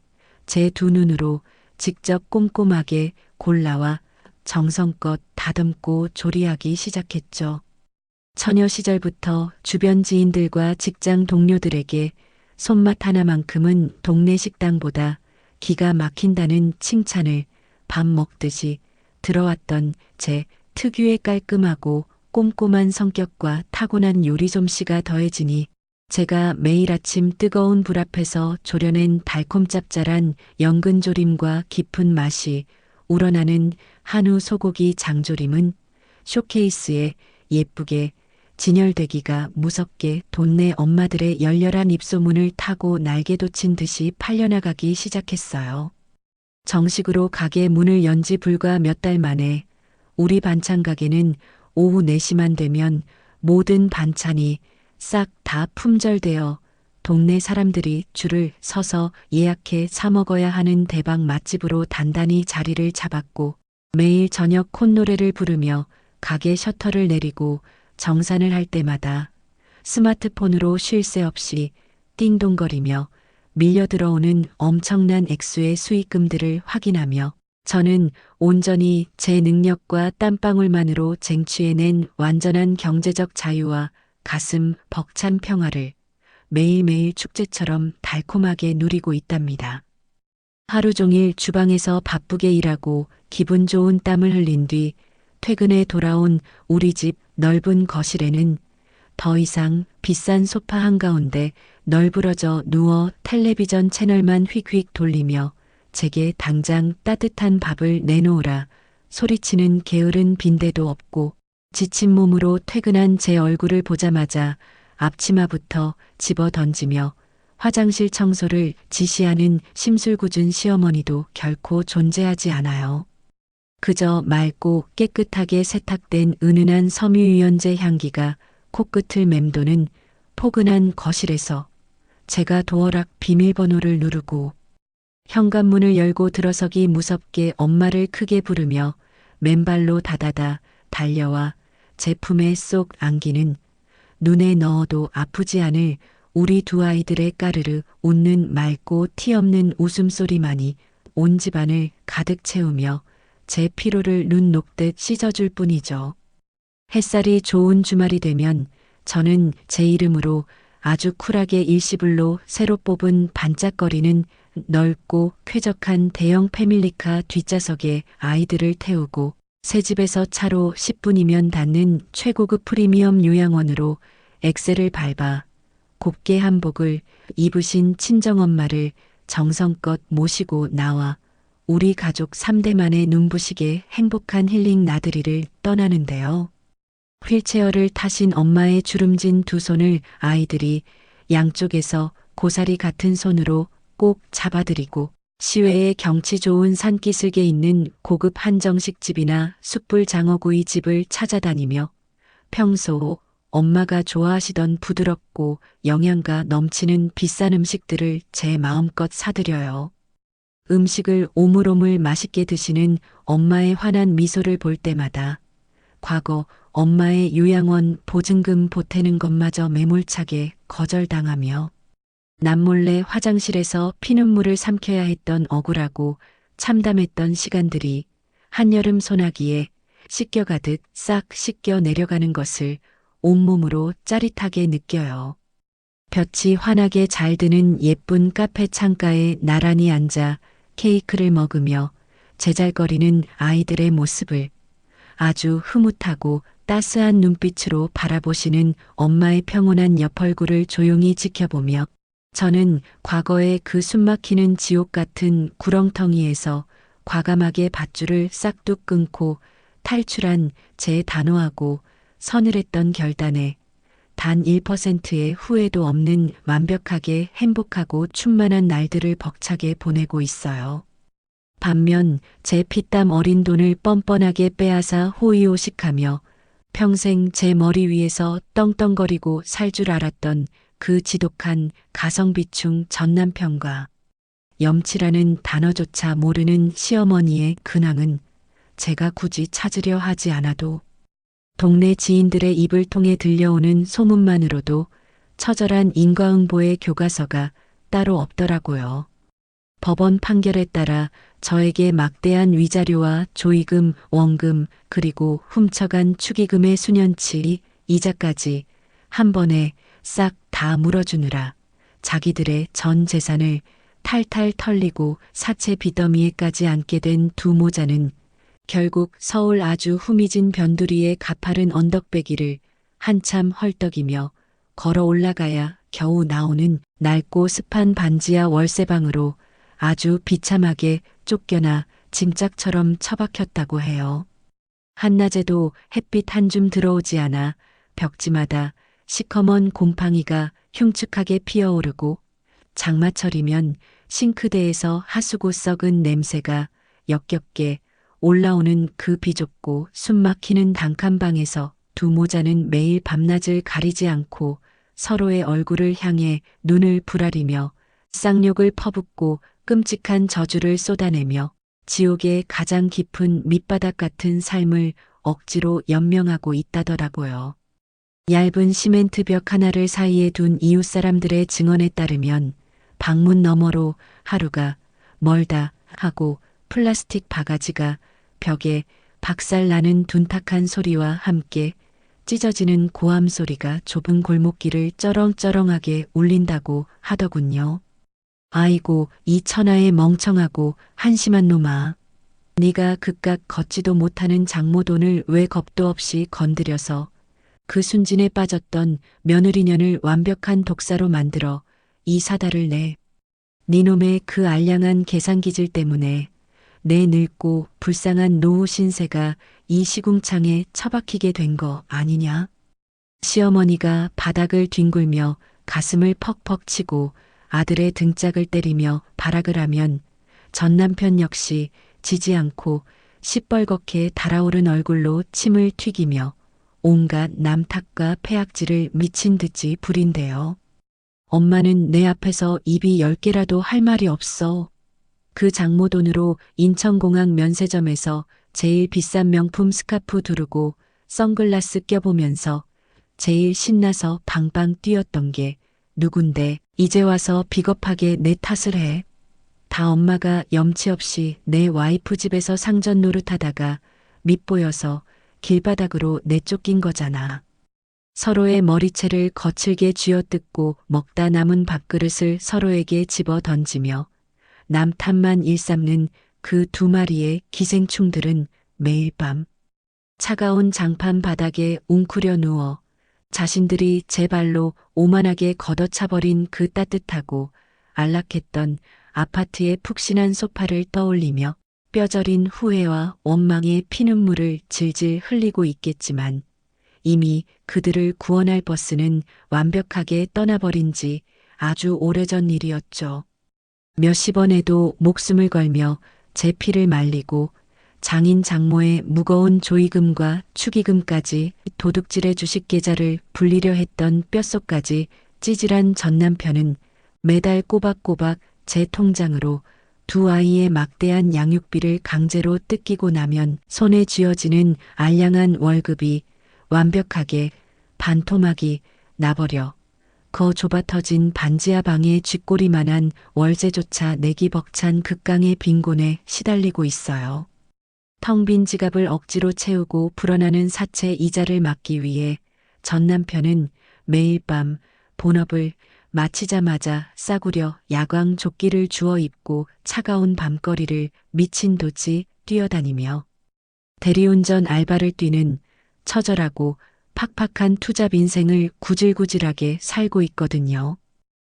Speaker 1: 제 두 눈으로 직접 꼼꼼하게 골라와 정성껏 다듬고 조리하기 시작했죠. 처녀 시절부터 주변 지인들과 직장 동료들에게 손맛 하나만큼은 동네 식당보다 기가 막힌다는 칭찬을 밥 먹듯이 들어왔던 제 특유의 깔끔하고 꼼꼼한 성격과 타고난 요리 솜씨가 더해지니 제가 매일 아침 뜨거운 불 앞에서 졸여낸 달콤 짭짤한 연근조림과 깊은 맛이 우러나는 한우 소고기 장조림은 쇼케이스에 예쁘게 진열되기가 무섭게 동네 엄마들의 열렬한 입소문을 타고 날개 돋친 듯이 팔려나가기 시작했어요. 정식으로 가게 문을 연 지 불과 몇 달 만에 우리 반찬 가게는 오후 4시만 되면 모든 반찬이 싹 다 품절되어 동네 사람들이 줄을 서서 예약해 사 먹어야 하는 대박 맛집으로 단단히 자리를 잡았고 매일 저녁 콧노래를 부르며 가게 셔터를 내리고 정산을 할 때마다 스마트폰으로 쉴 새 없이 띵동거리며 밀려 들어오는 엄청난 액수의 수익금들을 확인하며 저는 온전히 제 능력과 땀방울만으로 쟁취해낸 완전한 경제적 자유와 가슴 벅찬 평화를 매일매일 축제처럼 달콤하게 누리고 있답니다. 하루 종일 주방에서 바쁘게 일하고 기분 좋은 땀을 흘린 뒤 퇴근에 돌아온 우리 집 넓은 거실에는 더 이상 비싼 소파 한가운데 널브러져 누워 텔레비전 채널만 휙휙 돌리며 제게 당장 따뜻한 밥을 내놓으라 소리치는 게으른 빈대도 없고 지친 몸으로 퇴근한 제 얼굴을 보자마자 앞치마부터 집어 던지며 화장실 청소를 지시하는 심술궂은 시어머니도 결코 존재하지 않아요. 그저 맑고 깨끗하게 세탁된 은은한 섬유유연제 향기가 코끝을 맴도는 포근한 거실에서 제가 도어락 비밀번호를 누르고 현관문을 열고 들어서기 무섭게 엄마를 크게 부르며 맨발로 다다다 달려와 제 품에 쏙 안기는 눈에 넣어도 아프지 않을 우리 두 아이들의 까르르 웃는 맑고 티 없는 웃음소리만이 온 집안을 가득 채우며 제 피로를 눈 녹듯 씻어줄 뿐이죠. 햇살이 좋은 주말이 되면 저는 제 이름으로 아주 쿨하게 일시불로 새로 뽑은 반짝거리는 넓고 쾌적한 대형 패밀리카 뒷좌석에 아이들을 태우고 새 집에서 차로 10분이면 닿는 최고급 프리미엄 요양원으로 엑셀을 밟아 곱게 한복을 입으신 친정엄마를 정성껏 모시고 나와 우리 가족 3대만의 눈부시게 행복한 힐링 나들이를 떠나는데요. 휠체어를 타신 엄마의 주름진 두 손을 아이들이 양쪽에서 고사리 같은 손으로 꼭 잡아드리고 시외에 경치 좋은 산기슭에 있는 고급 한정식 집이나 숯불 장어구이 집을 찾아다니며 평소 엄마가 좋아하시던 부드럽고 영양가 넘치는 비싼 음식들을 제 마음껏 사드려요. 음식을 오물오물 맛있게 드시는 엄마의 환한 미소를 볼 때마다 과거 엄마의 요양원 보증금 보태는 것마저 매몰차게 거절당하며 남몰래 화장실에서 피눈물을 삼켜야 했던 억울하고 참담했던 시간들이 한여름 소나기에 씻겨가듯 싹 씻겨 내려가는 것을 온몸으로 짜릿하게 느껴요. 볕이 환하게 잘 드는 예쁜 카페 창가에 나란히 앉아 케이크를 먹으며 제잘거리는 아이들의 모습을 아주 흐뭇하고 따스한 눈빛으로 바라보시는 엄마의 평온한 옆얼굴을 조용히 지켜보며 저는 과거의 그 숨막히는 지옥 같은 구렁텅이에서 과감하게 밧줄을 싹둑 끊고 탈출한 제 단호하고 서늘했던 결단에 단 1%의 후회도 없는 완벽하게 행복하고 충만한 날들을 벅차게 보내고 있어요. 반면 제 피땀 어린 돈을 뻔뻔하게 빼앗아 호의호식하며 평생 제 머리 위에서 떵떵거리고 살 줄 알았던 그 지독한 가성비충 전남편과 염치라는 단어조차 모르는 시어머니의 근황은 제가 굳이 찾으려 하지 않아도 동네 지인들의 입을 통해 들려오는 소문만으로도 처절한 인과응보의 교과서가 따로 없더라고요. 법원 판결에 따라 저에게 막대한 위자료와 조의금, 원금, 그리고 훔쳐간 축의금의 수년치, 이자까지 한 번에 싹 다 물어주느라 자기들의 전 재산을 탈탈 털리고 사채 빚더미에까지 앉게 된 두 모자는 결국 서울 아주 후미진 변두리의 가파른 언덕배기를 한참 헐떡이며 걸어 올라가야 겨우 나오는 낡고 습한 반지하 월세방으로 아주 비참하게 쫓겨나 짐짝처럼 처박혔다고 해요. 한낮에도 햇빛 한 줌 들어오지 않아 벽지마다 시커먼 곰팡이가 흉측하게 피어오르고 장마철이면 싱크대에서 하수구 썩은 냄새가 역겹게 올라오는 그 비좁고 숨막히는 단칸방에서 두 모자는 매일 밤낮을 가리지 않고 서로의 얼굴을 향해 눈을 부라리며 쌍욕을 퍼붓고 끔찍한 저주를 쏟아내며 지옥의 가장 깊은 밑바닥 같은 삶을 억지로 연명하고 있다더라고요. 얇은 시멘트 벽 하나를 사이에 둔 이웃 사람들의 증언에 따르면 방문 너머로 하루가 멀다 하고 플라스틱 바가지가 벽에 박살나는 둔탁한 소리와 함께 찢어지는 고함 소리가 좁은 골목길을 쩌렁쩌렁하게 울린다고 하더군요. 아이고, 이 천하의 멍청하고 한심한 놈아. 네가 그깟 걷지도 못하는 장모돈을 왜 겁도 없이 건드려서 그 순진에 빠졌던 며느리년을 완벽한 독사로 만들어 이 사다를 내. 네놈의 그 알량한 계산기질 때문에 내 늙고 불쌍한 노후 신세가 이 시궁창에 처박히게 된 거 아니냐? 시어머니가 바닥을 뒹굴며 가슴을 퍽퍽 치고 아들의 등짝을 때리며 발악을 하면 전 남편 역시 지지 않고 시뻘겋게 달아오른 얼굴로 침을 튀기며 온갖 남탓과 폐악질을 미친 듯이 부린대요. 엄마는 내 앞에서 입이 10개라도 할 말이 없어. 그 장모 돈으로 인천공항 면세점에서 제일 비싼 명품 스카프 두르고 선글라스 껴보면서 제일 신나서 방방 뛰었던 게 누군데 이제 와서 비겁하게 내 탓을 해. 다 엄마가 염치 없이 내 와이프 집에서 상전 노릇하다가 밉보여서 길바닥으로 내쫓긴 거잖아. 서로의 머리채를 거칠게 쥐어뜯고 먹다 남은 밥그릇을 서로에게 집어 던지며 남 탓만 일삼는 그 두 마리의 기생충들은 매일 밤 차가운 장판 바닥에 웅크려 누워 자신들이 제 발로 오만하게 걷어차버린 그 따뜻하고 안락했던 아파트의 푹신한 소파를 떠올리며 뼈저린 후회와 원망의 피눈물을 질질 흘리고 있겠지만 이미 그들을 구원할 버스는 완벽하게 떠나버린 지 아주 오래전 일이었죠. 몇십 원에도 목숨을 걸며 제 피를 말리고 장인 장모의 무거운 조의금과 축의금까지 도둑질의 주식 계좌를 불리려 했던 뼛속까지 찌질한 전 남편은 매달 꼬박꼬박 제 통장으로 두 아이의 막대한 양육비를 강제로 뜯기고 나면 손에 쥐어지는 알량한 월급이 완벽하게 반토막이 나버려 거 좁아터진 반지하 방의 쥐꼬리만한 월세조차 내기 벅찬 극강의 빈곤에 시달리고 있어요. 텅 빈 지갑을 억지로 채우고 불어나는 사채 이자를 막기 위해 전 남편은 매일 밤 본업을 마치자마자 싸구려 야광 조끼를 주워 입고 차가운 밤거리를 미친 듯이 뛰어다니며 대리운전 알바를 뛰는 처절하고 팍팍한 투잡 인생을 구질구질하게 살고 있거든요.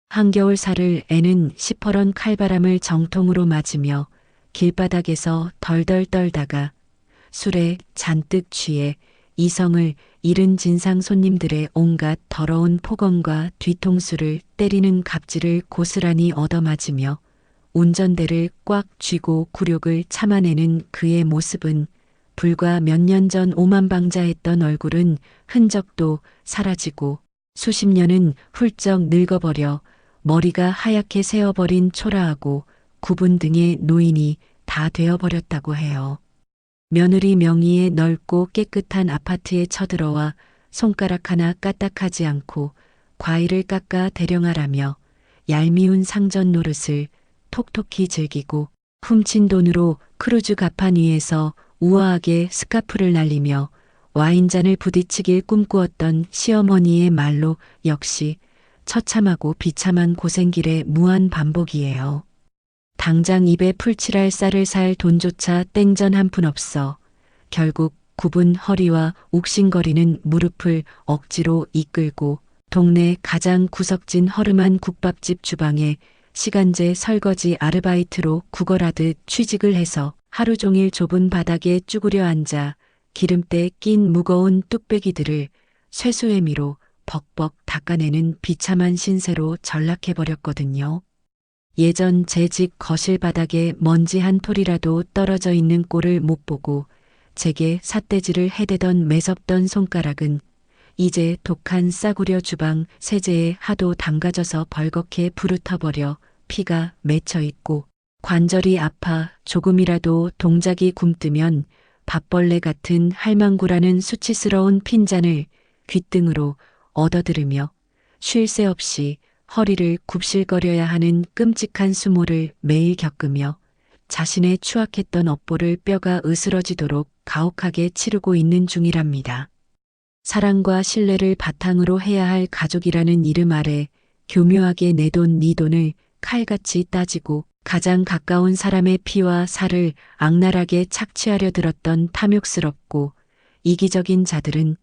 Speaker 1: 한겨울 살을 애는 시퍼런 칼바람을 정통으로 맞으며 길바닥에서 덜덜 떨다가 술에 잔뜩 취해 이성을 잃은 진상 손님들의 온갖 더러운 폭언과 뒤통수를 때리는 갑질을 고스란히 얻어맞으며 운전대를 꽉 쥐고 굴욕을 참아내는 그의 모습은 불과 몇 년 전 오만방자했던 얼굴은 흔적도 사라지고 수십 년은 훌쩍 늙어버려 머리가 하얗게 새어버린 초라하고 구분 등의 노인이 다 되어버렸다고 해요. 며느리 명의의 넓고 깨끗한 아파트에 쳐들어와 손가락 하나 까딱하지 않고 과일을 깎아 대령하라며 얄미운 상전 노릇을 톡톡히 즐기고 훔친 돈으로 크루즈 갑판 위에서 우아하게 스카프를 날리며 와인잔을 부딪히길 꿈꾸었던 시어머니의 말로 역시 처참하고 비참한 고생길의 무한 반복이에요. 당장 입에 풀칠할 쌀을 살 돈조차 땡전 한 푼 없어 결국 굽은 허리와 욱신거리는 무릎을 억지로 이끌고 동네 가장 구석진 허름한 국밥집 주방에 시간제 설거지 아르바이트로 구걸하듯 취직을 해서 하루 종일 좁은 바닥에 쭈그려 앉아 기름때 낀 무거운 뚝배기들을 쇠수해미로 벅벅 닦아내는 비참한 신세로 전락해버렸거든요. 예전 제 집 거실 바닥에 먼지 한 톨이라도 떨어져 있는 꼴을 못 보고 제게 삿대질을 해대던 매섭던 손가락은 이제 독한 싸구려 주방 세제에 하도 담가져서 벌겋게 부르터버려 피가 맺혀 있고 관절이 아파 조금이라도 동작이 굼뜨면 밥벌레 같은 할망구라는 수치스러운 핀잔을 귓등으로 얻어들으며 쉴 새 없이 허리를 굽실거려야 하는 끔찍한 수모를 매일 겪으며 자신의 추악했던 업보를 뼈가 으스러지도록 가혹하게 치르고 있는 중이랍니다. 사랑과 신뢰를 바탕으로 해야 할 가족이라는 이름 아래 교묘하게 내 돈, 네 돈을 칼같이 따지고 가장 가까운 사람의 피와 살을 악랄하게 착취하려 들었던 탐욕스럽고 이기적인 자들은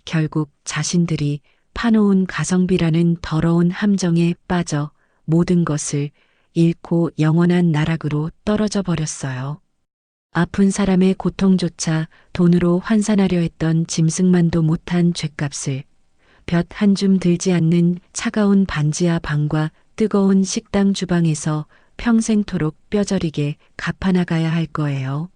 Speaker 1: 결국 자신들이 파놓은 가성비라는 더러운 함정에 빠져 모든 것을 잃고 영원한 나락으로 떨어져 버렸어요. 아픈 사람의 고통조차 돈으로 환산하려 했던 짐승만도 못한 죗값을 볕 한 줌 들지 않는 차가운 반지하 방과 뜨거운 식당 주방에서 평생토록 뼈저리게 갚아나가야 할 거예요.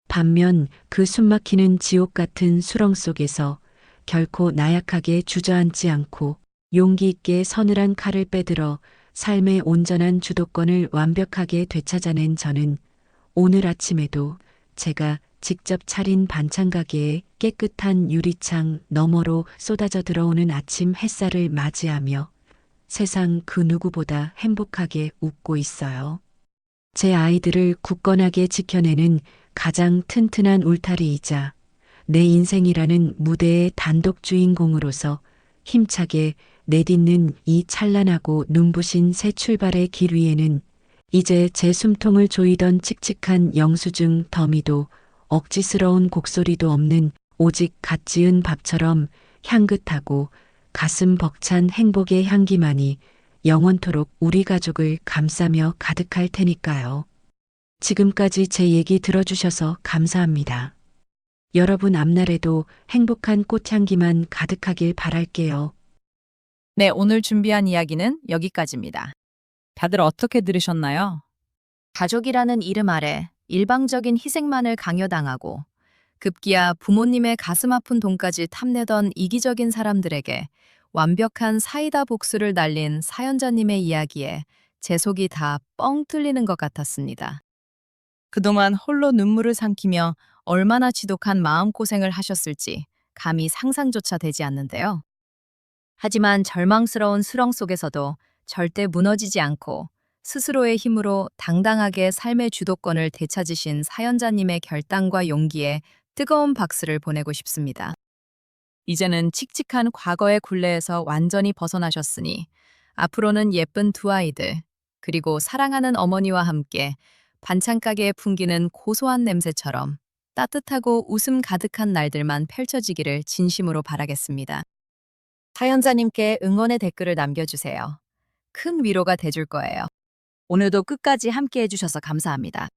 Speaker 1: 반면 그 숨막히는 지옥 같은 수렁 속에서 결코 나약하게 주저앉지 않고 용기 있게 서늘한 칼을 빼들어 삶의 온전한 주도권을 완벽하게 되찾아낸 저는 오늘 아침에도 제가 직접 차린 반찬 가게의 깨끗한 유리창 너머로 쏟아져 들어오는 아침 햇살을 맞이하며 세상 그 누구보다 행복하게 웃고 있어요. 제 아이들을 굳건하게 지켜내는 가장 튼튼한 울타리이자 내 인생이라는 무대의 단독 주인공으로서 힘차게 내딛는 이 찬란하고 눈부신 새 출발의 길 위에는 이제 제 숨통을 조이던 칙칙한 영수증 더미도 억지스러운 곡소리도 없는 오직 갓 지은 밥처럼 향긋하고 가슴 벅찬 행복의 향기만이 영원토록 우리 가족을 감싸며 가득할 테니까요. 지금까지 제 얘기 들어주셔서 감사합니다. 여러분 앞날에도 행복한 꽃향기만 가득하길 바랄게요.
Speaker 2: 네, 오늘 준비한 이야기는 여기까지입니다. 다들 어떻게 들으셨나요? 가족이라는 이름 아래 일방적인 희생만을 강요당하고 급기야 부모님의 가슴 아픈 돈까지 탐내던 이기적인 사람들에게 완벽한 사이다 복수를 날린 사연자님의 이야기에 제 속이 다 뻥 뚫리는 것 같았습니다. 그동안 홀로 눈물을 삼키며 얼마나 지독한 마음고생을 하셨을지 감히 상상조차 되지 않는데요. 하지만 절망스러운 수렁 속에서도 절대 무너지지 않고 스스로의 힘으로 당당하게 삶의 주도권을 되찾으신 사연자님의 결단과 용기에 뜨거운 박수를 보내고 싶습니다. 이제는 칙칙한 과거의 굴레에서 완전히 벗어나셨으니 앞으로는 예쁜 두 아이들, 그리고 사랑하는 어머니와 함께 반찬가게에 풍기는 고소한 냄새처럼 따뜻하고 웃음 가득한 날들만 펼쳐지기를 진심으로 바라겠습니다. 사연자님께 응원의 댓글을 남겨주세요. 큰 위로가 돼줄 거예요. 오늘도 끝까지 함께 해주셔서 감사합니다.